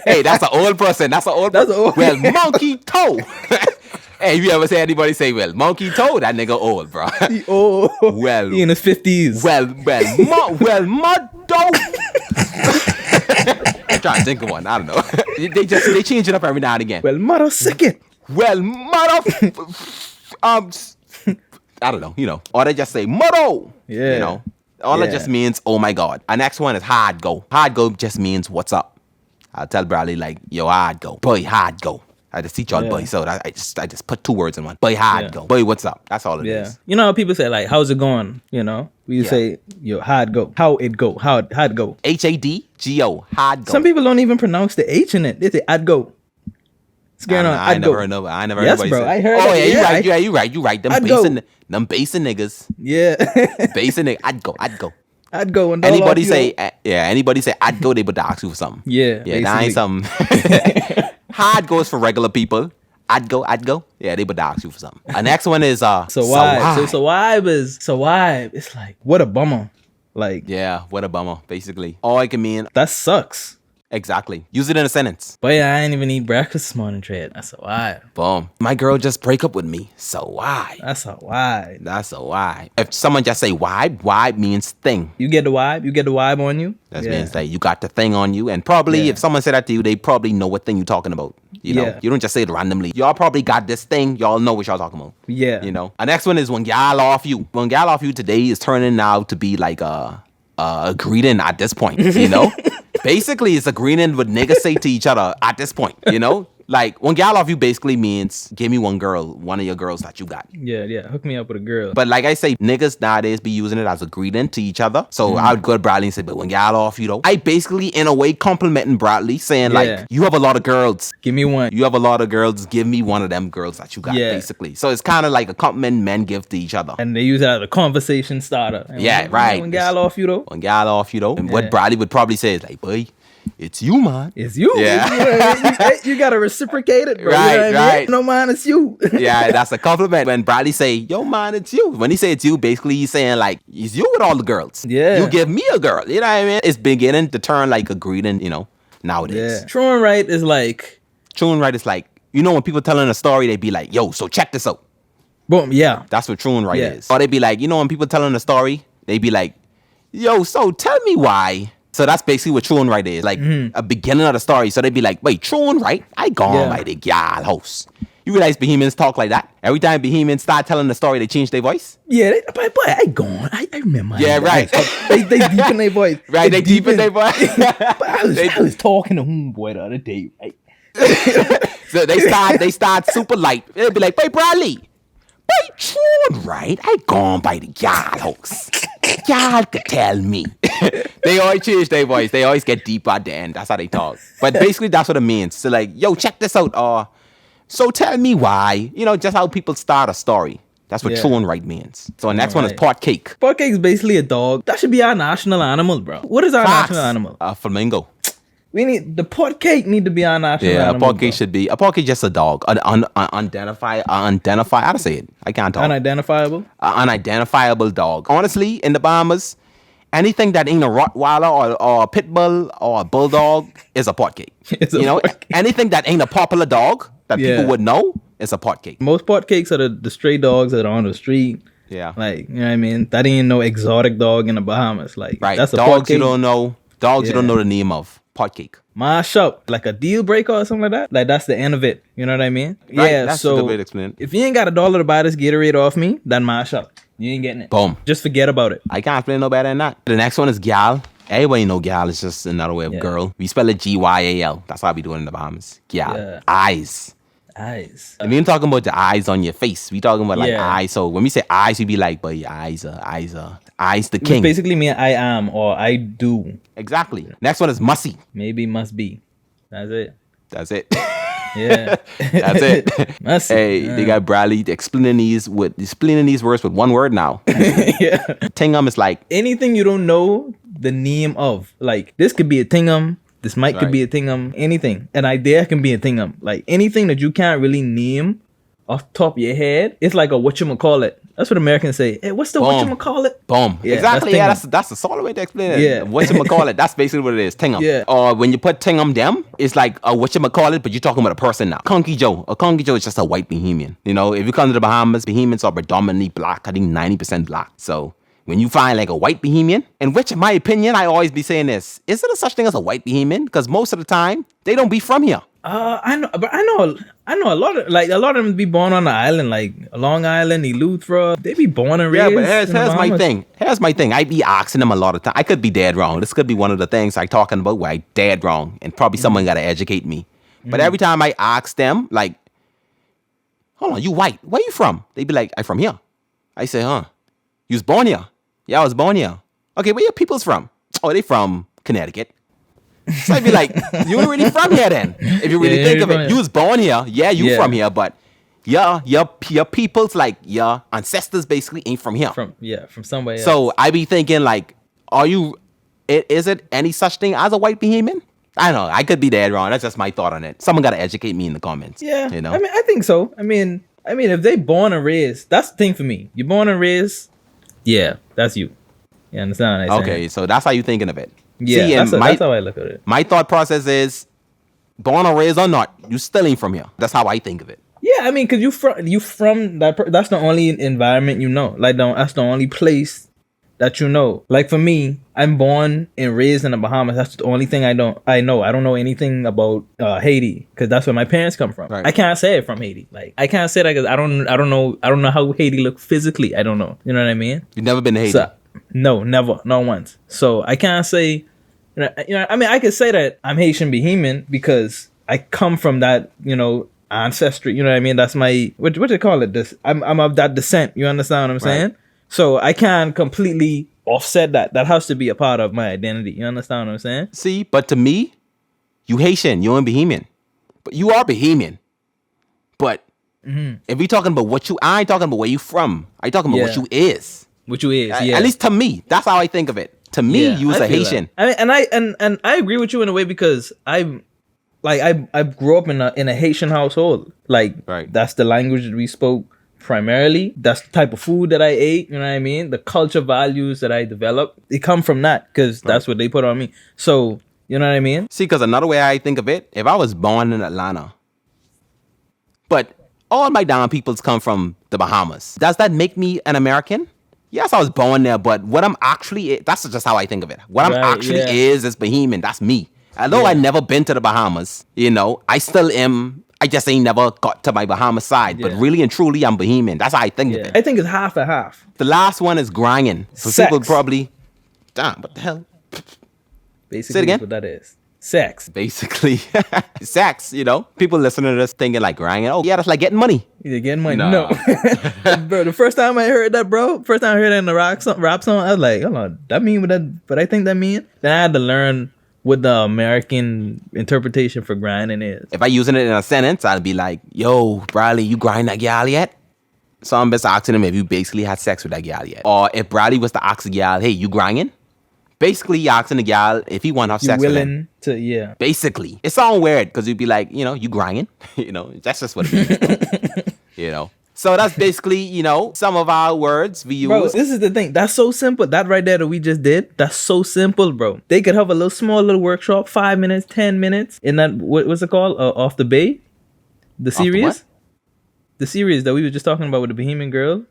Hey, that's an old person. Well, monkey toe. Hey, you ever say anybody say, well, monkey toe? That nigga old, bro. He old. Well. He in his 50s. Mud dope. I'm trying to think of one. I don't know. They change it up every now and again. Well, mother sick it. Well, mother. I don't know. Or they just say, motto. Yeah. All it just means, oh my God. Our next one is hard go. Hard go just means what's up. I'll tell Bradley like, yo, hard go. Boy, hard go. I just teach y'all boy, so I just put 2 words in one. Boy, hard go. Boy, what's up? That's all it is. You know how people say like, how's it going? You know, we say, yo, hard go. How it go? Hard go. HADGO, hard go. Some people don't even pronounce the H in it. They say hard go. What's going on? I never heard nobody Yes, bro. say. I heard. Oh it. yeah, you right. Them basing niggas. Yeah. Basing niggas. I'd go. And anybody say I'd go, they would ask you for something. Yeah. That ain't something. Hard goes for regular people. I'd go. Yeah, they would ask you for something. The next one is so vibe. It's like, what a bummer. Like, yeah, what a bummer. Basically, all I can mean. That sucks. Exactly. Use it in a sentence. But yeah, I ain't even eat breakfast this morning, Trey. That's a why. Boom. My girl just break up with me. So why? That's a why. If someone just say vibe means thing. You get the vibe? You get the vibe on you? That means like you got the thing on you. And probably if someone said that to you, they probably know what thing you're talking about. You know, you don't just say it randomly. Y'all probably got this thing. Y'all know what y'all talking about. Yeah. You know. The next one is when y'all off you. When y'all off you today is turning out to be like a greeting at this point, you know? Basically, it's a greeting what niggas say to each other at this point, you know? Like, when gal off you basically means, give me one of your girls that you got. Yeah. Hook me up with a girl. But like I say, niggas nowadays be using it as a greeting to each other. So I would go to Bradley and say, but when gal off you though, I basically, in a way, complimenting Bradley, saying like, you have a lot of girls. Give me one. You have a lot of girls. Give me one of them girls that you got, basically. So it's kind of like a compliment men give to each other. And they use it as a conversation starter. And when gal off you though. And what Bradley would probably say is like, boy, it's you, man. It's you. Yeah. You gotta reciprocate it, bro. Right, you know what I mean? No, man, it's you. Yeah, that's a compliment. When Bradley say, yo, man, it's you. When he say it's you, basically he's saying like, it's you with all the girls. Yeah. You give me a girl. You know what I mean? It's beginning to turn like a greeting, you know, nowadays. Yeah. True and right is like, you know, when people telling a story, they be like, yo, so check this out. Boom, yeah. That's what true and right is. Or they be like, you know, when people telling a story, they be like, yo, so tell me why. So that's basically what true and right is. Like a beginning of the story. So they be like, wait, true and right? I gone by the gal house. You realize Bahamians talk like that? Every time Bahamians start telling the story, they change their voice? Yeah, but I gone. I remember. Yeah, right. They deepen their voice. Right, they deepen their voice. But I was talking to homeboy the other day, right? So they start super light. They'll be like, wait, Bradley. Wait, true and right? I gone by the gal house. Y'all could tell me. They always change their voice. They always get deep at the end. That's how they talk. But basically, that's what it means. So like, yo, check this out. So tell me why. You know, just how people start a story. That's what true and right means. So the next one is pot cake. Pot cake is basically a dog. That should be our national animal, bro. What is our national animal? A flamingo. We need the pot cake need to be our national animal. Yeah, a pot cake should be. A pot cake just a dog. Unidentified. How to say it? I can't talk. Unidentifiable? Unidentifiable dog. Honestly, in the Bahamas, anything that ain't a Rottweiler or a pit bull or a bulldog is a pot cake. Anything that ain't a popular dog that people would know is a pot cake. Most pot cakes are the stray dogs that are on the street. Yeah. Like, you know what I mean? That ain't no exotic dog in the Bahamas. Like, that's a dogs pot cake. You don't know. Dogs you don't know the name of. Pot cake. Mash up. Like a deal breaker or something like that. Like, that's the end of it. You know what I mean? Right, yeah, that's so a good way to explain it. If you ain't got $1 to buy this Gatorade off me, then mash up. You ain't getting it. Boom. Just forget about it. I can't explain no better than that. The next one is gal. Everybody know gal is just another way of girl. We spell it Gyal. That's how we do it in the Bahamas. Gal. Yeah. Eyes. And we ain't talking about the eyes on your face. We talking about like eyes. So when we say eyes, we be like, but your eyes the king. Which basically mean I am or I do. Exactly. Next one is mussy. Maybe must be. That's it. Yeah. That's it. Mussy. Hey, they got Bradley explaining these words with one word now. Yeah. Tingum is like anything you don't know the name of. Like this could be a tingum. This mic could be a thingum, anything. An idea can be a thingum. Like anything that you can't really name off the top of your head, it's like a whatchamacallit. That's what Americans say. Hey, what's the whatchamacallit? Boom. Yeah, exactly. That's a solid way to explain it. Yeah. Whatchamacallit. That's basically what it is. Tingum. Yeah. Or when you put tingum them, it's like a whatchamacallit, but you're talking about a person now. Conky Joe. A Conky Joe is just a white Bahamian. You know, if you come to the Bahamas, Bahamians are predominantly black. I think 90% black. So when you find like a white Bahamian, in which in my opinion, I always be saying this, is there a such thing as a white Bahamian? Because most of the time, they don't be from here. I know a lot of them be born on the island, like Long Island, Eleuthera. They be born and raised. Yeah, but here's in the my Bahamas. thing. Here's my thing. I be asking them a lot of time. I could be dead wrong. This could be one of the things I talking about where I dead wrong, and probably someone got to educate me. But every time I ask them, like, hold on, you white? Where you from? They be like, I from here. I say, huh? You was born here? Yeah, I was born here. Okay, where your people's from? Oh, they from Connecticut. So I'd be like, you ain't really from here then. If you really think of it, you was born here. Yeah, you from here, but your people's like your ancestors basically ain't from here. From somewhere else. So I be thinking like, is it any such thing as a white Bahamian? I don't know. I could be dead wrong. That's just my thought on it. Someone got to educate me in the comments. Yeah, you know. I mean, I think so. I mean, if they born and raised, that's the thing for me. You're born and raised, yeah, that's you. You understand what I'm saying? Okay, so that's how you thinking of it. Yeah, See, that's how I look at it. My thought process is, born or raised or not, you still ain't from here. That's how I think of it. Yeah, I mean, cause you from that. That's the only environment you know. Like, that's the only place that you know. Like for me, I'm born and raised in the Bahamas. That's the only thing I know. I don't know anything about Haiti, because that's where my parents come from. Right. I can't say it from Haiti. Like I can't say that because I don't know how Haiti look physically. I don't know. You know what I mean? You've never been to Haiti? So, no, never, not once. So I can't say. You know, I mean, I could say that I'm Haitian Bahamian because I come from that, ancestry. You know what I mean? That's my what they call it. This I'm of that descent. You understand what I'm saying? So I can't completely offset that. That has to be a part of my identity. You understand what I'm saying? See, but to me, you Haitian, you ain't Bahamian, but you are Bahamian. But if we talking about I ain't talking about where you from. I talking about what you is. What you is, yeah. At least to me, that's how I think of it. To me, you was a Haitian. That. I mean, and I agree with you in a way because I grew up in a Haitian household. Like that's the language that we spoke primarily. That's the type of food that I ate. You know what I mean? The culture values that I developed, they come from that because that's what they put on me. So you know what I mean? See, because another way I think of it, if I was born in Atlanta, but all my down peoples come from the Bahamas, does that make me an American? Yes, I was born there, but what I'm actually, that's just how I think of it. What I'm actually is Bahamian. That's me. Although I never been to the Bahamas, I still am. I just ain't never got to my Bahamas side. But really and truly, I'm Bahamian. That's how I think of it. I think it's half and half. The last one is grinding. So Sex. people probably, damn, what the hell? Basically, say it again? what that is. Sex. Basically. Sex, People listening to this thinking like grinding. Oh, yeah, that's like getting money. You're getting money. No. Bro, the first time I heard that, first time I heard that in the rap song, I was like, hold on, that mean what that, but I think that mean? Then I had to learn what the American interpretation for grinding is. If I using it in a sentence, I'd be like, yo, Bradley, you grind that gal yet? So I'm just asking him if you basically had sex with that gal yet. Or if Bradley was to ask a gal, hey, you grinding? Basically, you're asking the gal if he want to have sex with him. To, yeah. Basically. It sounds weird because you'd be like, you grinding. That's just what it is. So that's basically, some of our words we use. Bro, this is the thing. That's so simple. That right there that we just did, that's so simple, bro. They could have a small little workshop, 5 minutes, 10 minutes. In that, what's it called? Off the Bay? The series? The series that we were just talking about with the Bahamian girl.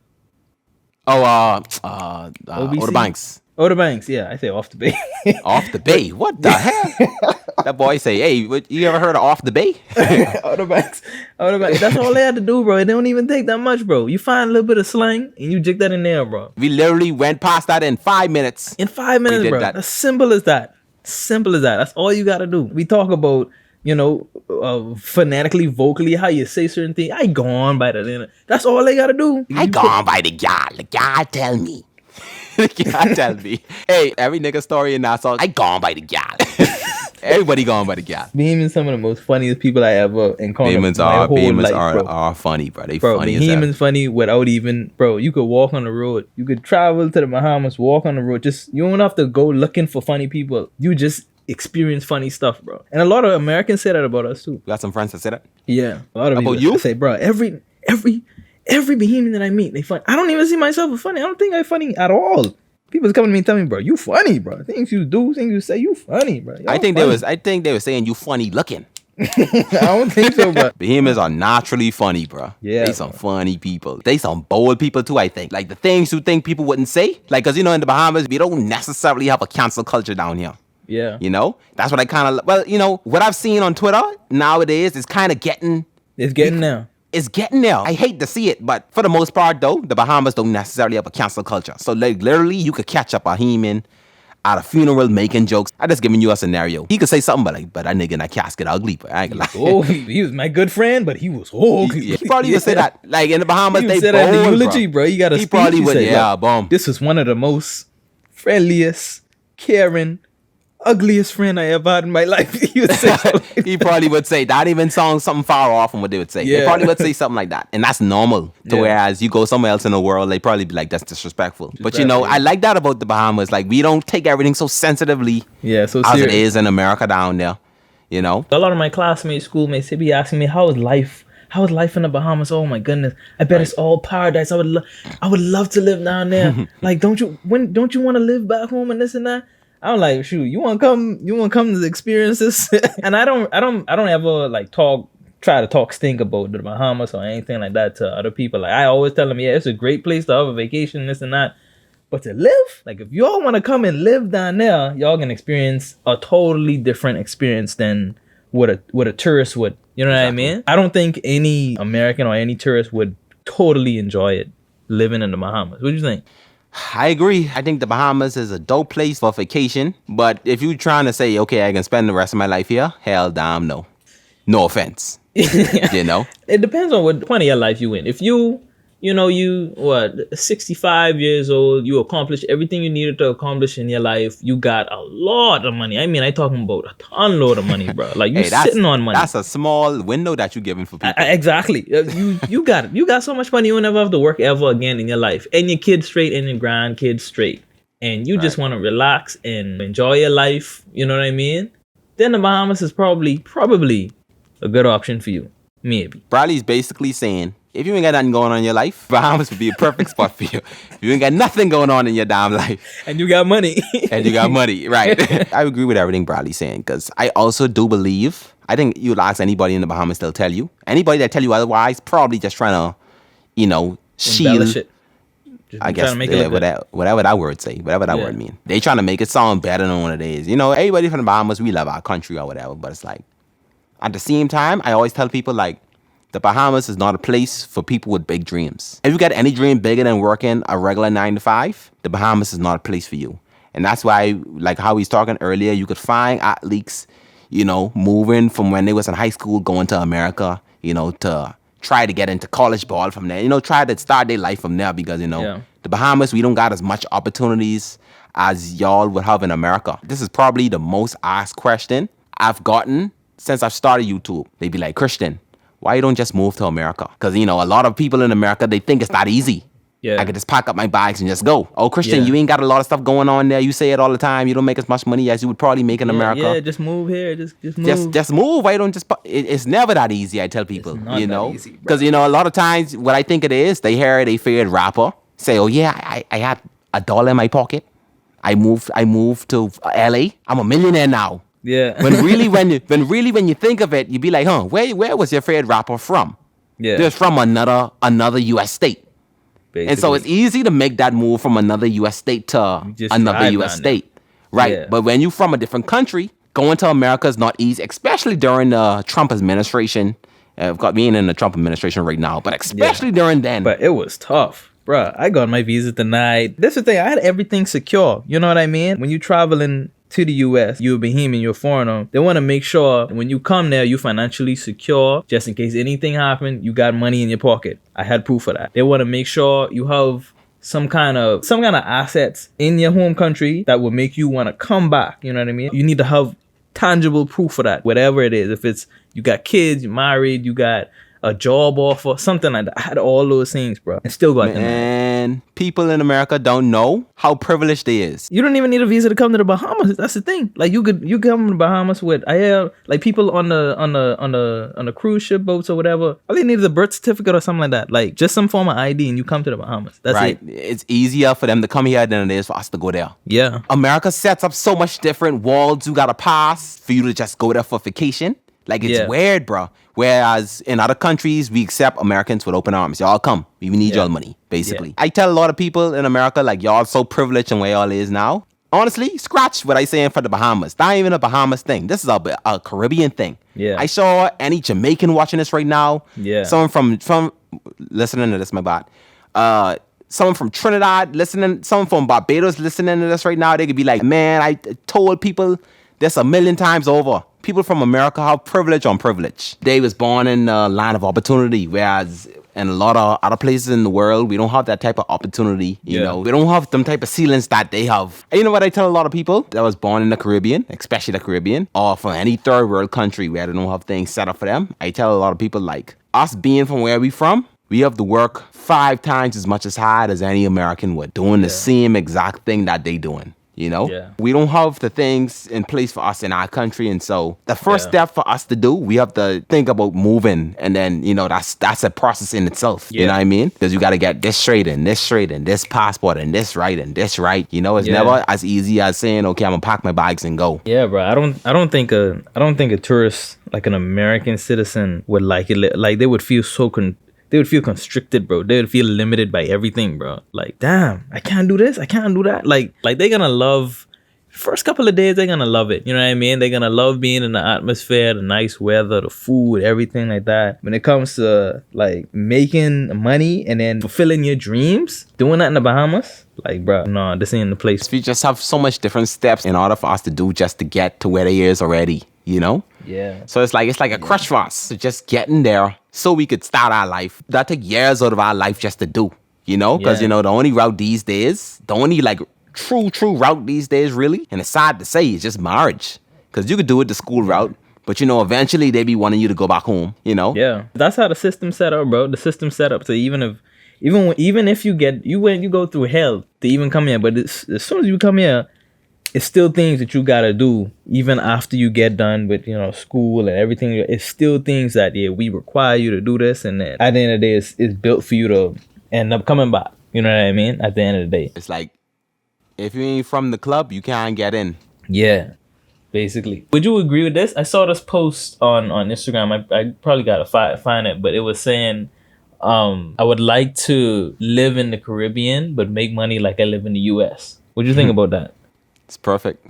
Outer Banks. Outer Banks, yeah. I say Off the Bay. Off the Bay? What the hell? That boy say, hey, you ever heard of Off the Bay? Outer Banks. That's all they had to do, bro. It don't even take that much, bro. You find a little bit of slang and you jig that in there, bro. We literally went past that in 5 minutes. In 5 minutes, bro. As simple as that. Simple as that. That's all you got to do. We talk about, phonetically, vocally, how you say certain things. I go on by that. That's all they got to do. I go on by the gal. The gal tell me. The gal tell me. Hey, every nigga story in that song, I go on by the gal. Everybody going by the gal. Bahamians some of the most funniest people I ever encountered. Bahamians are funny, bro. They funny as hell. Bahamians funny without even, bro. You could walk on the road. You could travel to the Bahamas, walk on the road. You don't have to go looking for funny people. You just experience funny stuff, bro. And a lot of Americans say that about us too. You got some friends that say that? Yeah, a lot of people about you say, bro. Every Bahamian that I meet, they funny. I don't even see myself as funny. I don't think I'm funny at all. People come to me and tell me, bro, you funny, bro. Things you do, things you say, you funny, bro. I think they were saying you funny looking. I don't think so, bro. Bahamians are naturally funny, bro. Yeah, they some funny people. They some bold people too, I think. Like the things you think people wouldn't say. Like, cause in the Bahamas, we don't necessarily have a cancel culture down here. Yeah. You know, that's what I kind of, well, you know, what I've seen on Twitter nowadays is kind of getting. It's getting there. It's getting there. I hate to see it, but for the most part, though, the Bahamas don't necessarily have a cancel culture. So, like, literally, you could catch a Bahamian at a funeral making jokes. I just giving you a scenario. He could say something, but that nigga in that casket ugly. But I ain't gonna lie. Oh, he was my good friend, but he was ugly. He probably would say that. Like, in the Bahamas, He they would say that in the bold, eulogy, bro. You got a He speech. probably He would, said, yeah, "Look, boom. This was one of the most friendliest, caring, ugliest friend I ever had in my life." He would say something like He probably would say that even sounds something far off from what they would say. They Yeah. probably would say something like that. And that's normal. To Yeah. whereas you go somewhere else in the world, they probably be like, that's disrespectful. But you know, Disrespectful, I like that about the Bahamas. Like, we don't take everything so sensitively Yeah, so as it serious. is in America down there. You know? A lot of my classmates, schoolmates, they be asking me, "How is life? How is life in the Bahamas?" Oh my goodness, I bet it's all paradise. I would love to live down there. Like, don't you want to live back home and this and that? I'm like, shoot, you want to come to experience this? And I don't ever like try to talk stink about the Bahamas or anything like that to other people. Like, I always tell them, yeah, it's a great place to have a vacation, this and that. But to live, like, if y'all want to come and live down there, y'all can experience a totally different experience than what a tourist would. You know what I mean? I don't think any American or any tourist would totally enjoy it living in the Bahamas. What do you think? I agree. I think the Bahamas is a dope place for vacation. But if you're trying to say, okay, I can spend the rest of my life here, hell damn no. No offense. You know? It depends on what point of your life you in. If you 65 years old, you accomplished everything you needed to accomplish in your life, you got a lot of money. I mean, I talking about a ton load of money, bro. Like, you sitting on money. That's a small window that you're giving for people. Exactly. You got so much money, you will never have to work ever again in your life. And your kids straight and your grandkids straight. And you just want to relax and enjoy your life. You know what I mean? Then the Bahamas is probably a good option for you. Maybe. Bradley's basically saying, if you ain't got nothing going on in your life, Bahamas would be a perfect spot for you. If you ain't got nothing going on in your damn life. And you got money. And you got money, right. I agree with everything Bradley's saying, because I also do believe, I think you'll ask anybody in the Bahamas, they'll tell you. Anybody that tell you otherwise, probably just trying to, shield. Embellish it. I guess, whatever that word say, whatever that word mean. They trying to make it sound better than what it is. You know, everybody from the Bahamas, we love our country or whatever, but it's like, at the same time, I always tell people, like, the Bahamas is not a place for people with big dreams. If you got any dream bigger than working a regular 9 to 5, the Bahamas is not a place for you. And that's why, like how he's talking earlier, you could find athletes, moving from when they was in high school, going to America, to try to get into college ball from there, try to start their life from there because, the Bahamas, we don't got as much opportunities as y'all would have in America. This is probably the most asked question I've gotten since I've started YouTube. They be like, Christian, why you don't just move to America? Because, a lot of people in America, they think it's that easy. Yeah. I could just pack up my bags and just go. Oh, Christian, Yeah. you ain't got a lot of stuff going on there. You say it all the time. You don't make as much money as you would probably make in America. Yeah, just move here. Just move. Just move. Why you don't just... It's never that easy, I tell people. It's not that easy, bro. Because, a lot of times, what I think it is, they hear their favorite rapper say, oh, yeah, I had $1 in my pocket. I moved to LA. I'm a millionaire now. Yeah. when when you think of it, you be like, huh, where was your favorite rapper from? Yeah. They're from another US state. Basically. And so it's easy to make that move from another US state to just another drive US down state. Right. Yeah. But when you're from a different country, going to America is not easy, especially during the Trump administration. I've got being in the Trump administration right now, but especially during then. But it was tough. Bruh, I got my visa denied. That's the thing. I had everything secure. You know what I mean? When you traveling to the US, you're a Bahamian, you're a foreigner. They want to make sure when you come there, you're financially secure. Just in case anything happens, you got money in your pocket. I had proof of that. They want to make sure you have some kind of assets in your home country that will make you want to come back. You know what I mean? You need to have tangible proof of that, whatever it is. If it's you got kids, you're married, you got a job offer, something like that. I had all those things, bro. And still got them. And people in America don't know how privileged they is. You don't even need a visa to come to the Bahamas. That's the thing. Like you come to the Bahamas with like people on the cruise ship boats or whatever. All they need is a birth certificate or something like that. Like just some form of ID and you come to the Bahamas. That's right. it. It's easier for them to come here than it is for us to go there. Yeah. America sets up so much different walls you gotta pass for you to just go there for vacation. Like, it's weird, bro. Whereas in other countries, we accept Americans with open arms. Y'all come. We need y'all money, basically. I tell a lot of people in America, like, y'all so privileged in where y'all is now. honestly, scratch what I saying for the Bahamas. That ain't even a Bahamas thing. This is a Caribbean thing. Yeah. I saw any Jamaican watching this right now. Yeah. Someone from listening to this, my bad. Someone from Trinidad listening, someone from Barbados listening to this right now. They could be like, man, I told people this a million times over. People from America have privilege on privilege. They was born in a land of opportunity, whereas in a lot of other places in the world, we don't have that type of opportunity. You know, we don't have them type of ceilings that they have. And you know what I tell a lot of people that was born in the Caribbean, especially the Caribbean, or from any third world country where they don't have things set up for them. I tell a lot of people, like, us being from where we from, we have to work 5 times as much as hard as any American would, doing the same exact thing that they doing. You know, we don't have the things in place for us in our country. And so the first step for us to do, we have to think about moving. And then, you know, that's a process in itself. You know what I mean? Because you got to get this straight and this passport and this right and this right. You know, it's never as easy as saying, okay, I'm gonna pack my bags and go. Yeah, bro. I don't think a tourist, like an American citizen, would like it. Like they would feel they would feel constricted, bro. They would feel limited by everything, bro. Like, damn, I can't do this. I can't do that. Like they're gonna love, first couple of days, they're gonna love it. You know what I mean? They're gonna love being in the atmosphere, the nice weather, the food, everything like that. When it comes to like making money and then fulfilling your dreams, doing that in the Bahamas, like, bro, no, this ain't the place. We just have so much different steps in order for us to do just to get to where they is already, you know? Yeah. So it's like a crush for us. So just getting there so we could start our life. That take years out of our life just to do, you know? Because, you know, the only route these days, the only like true route these days really, and it's sad to say, is just marriage. Because you could do it the school route, but you know, eventually they be wanting you to go back home, you know? Yeah. That's how the system's set up, bro. The system's set up. So even if you go through hell to even come here, but as soon as you come here, it's still things that you gotta do even after you get done with, you know, school and everything. It's still things that we require you to do this, and then at the end of the day, it's built for you to end up coming back. You know what I mean? At the end of the day, it's like if you ain't from the club, you can't get in. Yeah, basically. Would you agree with this? I saw this post on Instagram. I probably gotta find it, but it was saying, I would like to live in the Caribbean but make money like I live in the US. What do you think about that? It's perfect,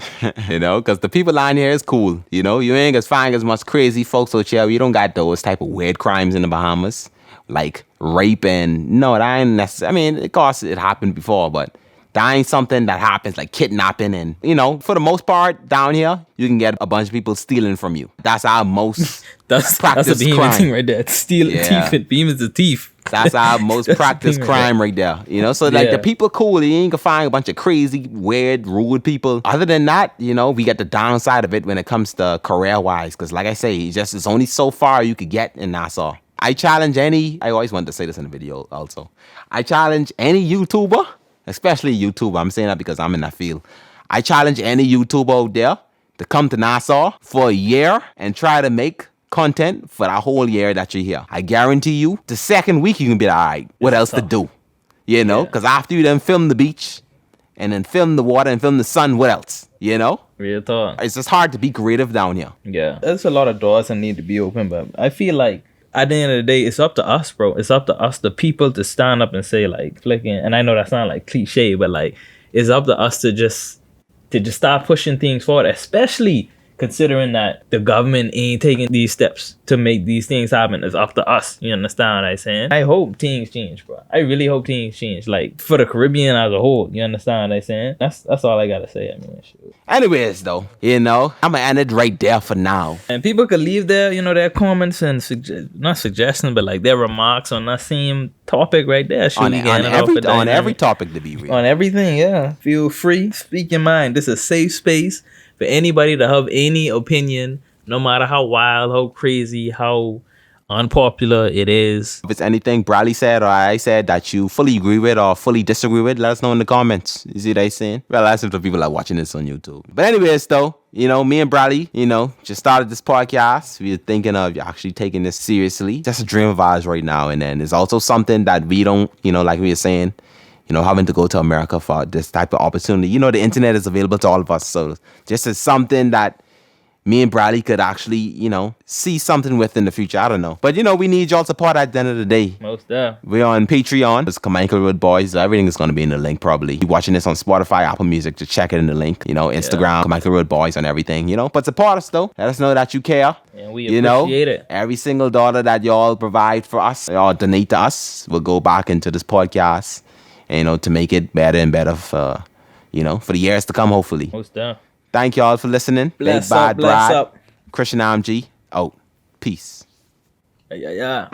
you know, because the people down here is cool. You know, you ain't gonna find as much crazy folks out here. You don't got those type of weird crimes in the Bahamas, like rape and no, that ain't necessary. I mean, of course, it happened before, but that ain't something that happens like kidnapping. And, you know, for the most part down here, you can get a bunch of people stealing from you. That's our most that's a practiced crime thing right there. Stealing thief. Beam is the thief. That's our most practiced crime right there. You know, so like the people cool. You ain't gonna find a bunch of crazy, weird, rude people. Other than that, you know, we get the downside of it when it comes to career-wise. Because like I say, it's only so far you could get in Nassau. I always wanted to say this in the video also. I challenge any YouTuber, especially YouTuber. I'm saying that because I'm in that field. I challenge any YouTuber out there to come to Nassau for a year and try to make content for that whole year that you're here. I guarantee you, the second week you can be like, all right, what else to do? You know, because after you then film the beach and then film the water and film the sun, what else? You know? Real talk. It's just hard to be creative down here. Yeah. There's a lot of doors that need to be open, but I feel like at the end of the day, it's up to us, bro. It's up to us, the people, to stand up and say, like, flicking. And I know that sounds like cliche, but like, it's up to us to just start pushing things forward, especially considering that the government ain't taking these steps to make these things happen. It's up to us. You understand what I'm saying? I hope things change, bro. I really hope things change. Like, for the Caribbean as a whole. You understand what I'm saying? That's all I gotta say. I mean, shit. Anyways, though, you know, I'm gonna end it right there for now. And people could leave their, you know, their comments and not suggestions, but like their remarks on that same topic right there. On every topic, to be real. On everything, yeah. Feel free. Speak your mind. This is a safe space for anybody to have any opinion, no matter how wild, how crazy, how unpopular it is. If it's anything Bradley said or I said that you fully agree with or fully disagree with, let us know in the comments. You see what I'm saying? Well, that's if the people are watching this on YouTube. But anyways, though, you know, me and Bradley, you know, just started this podcast. We were thinking of actually taking this seriously. Just a dream of ours right now. And then it's also something that we don't, you know, like we were saying, you know, having to go to America for this type of opportunity. You know, the internet is available to all of us. So this is something that me and Bradley could actually, you know, see something with in the future. I don't know. But, you know, we need y'all support at the end of the day. Most deaf. We're on Patreon. It's Carmichael Road Boys. Everything is going to be in the link probably. You're watching this on Spotify, Apple Music. Just check it in the link. You know, Instagram, Carmichael Road Boys and everything, you know. But support us, though. Let us know that you care. And we you appreciate know, it. Every single dollar that y'all provide for us, y'all donate to us, will go back into this podcast, and, you know, to make it better and better for, you know, for the years to come, hopefully. Most deaf. Thank y'all for listening. Bless Big up, Bad bless Brad. up. Christian AMG. Out. Peace. Yeah.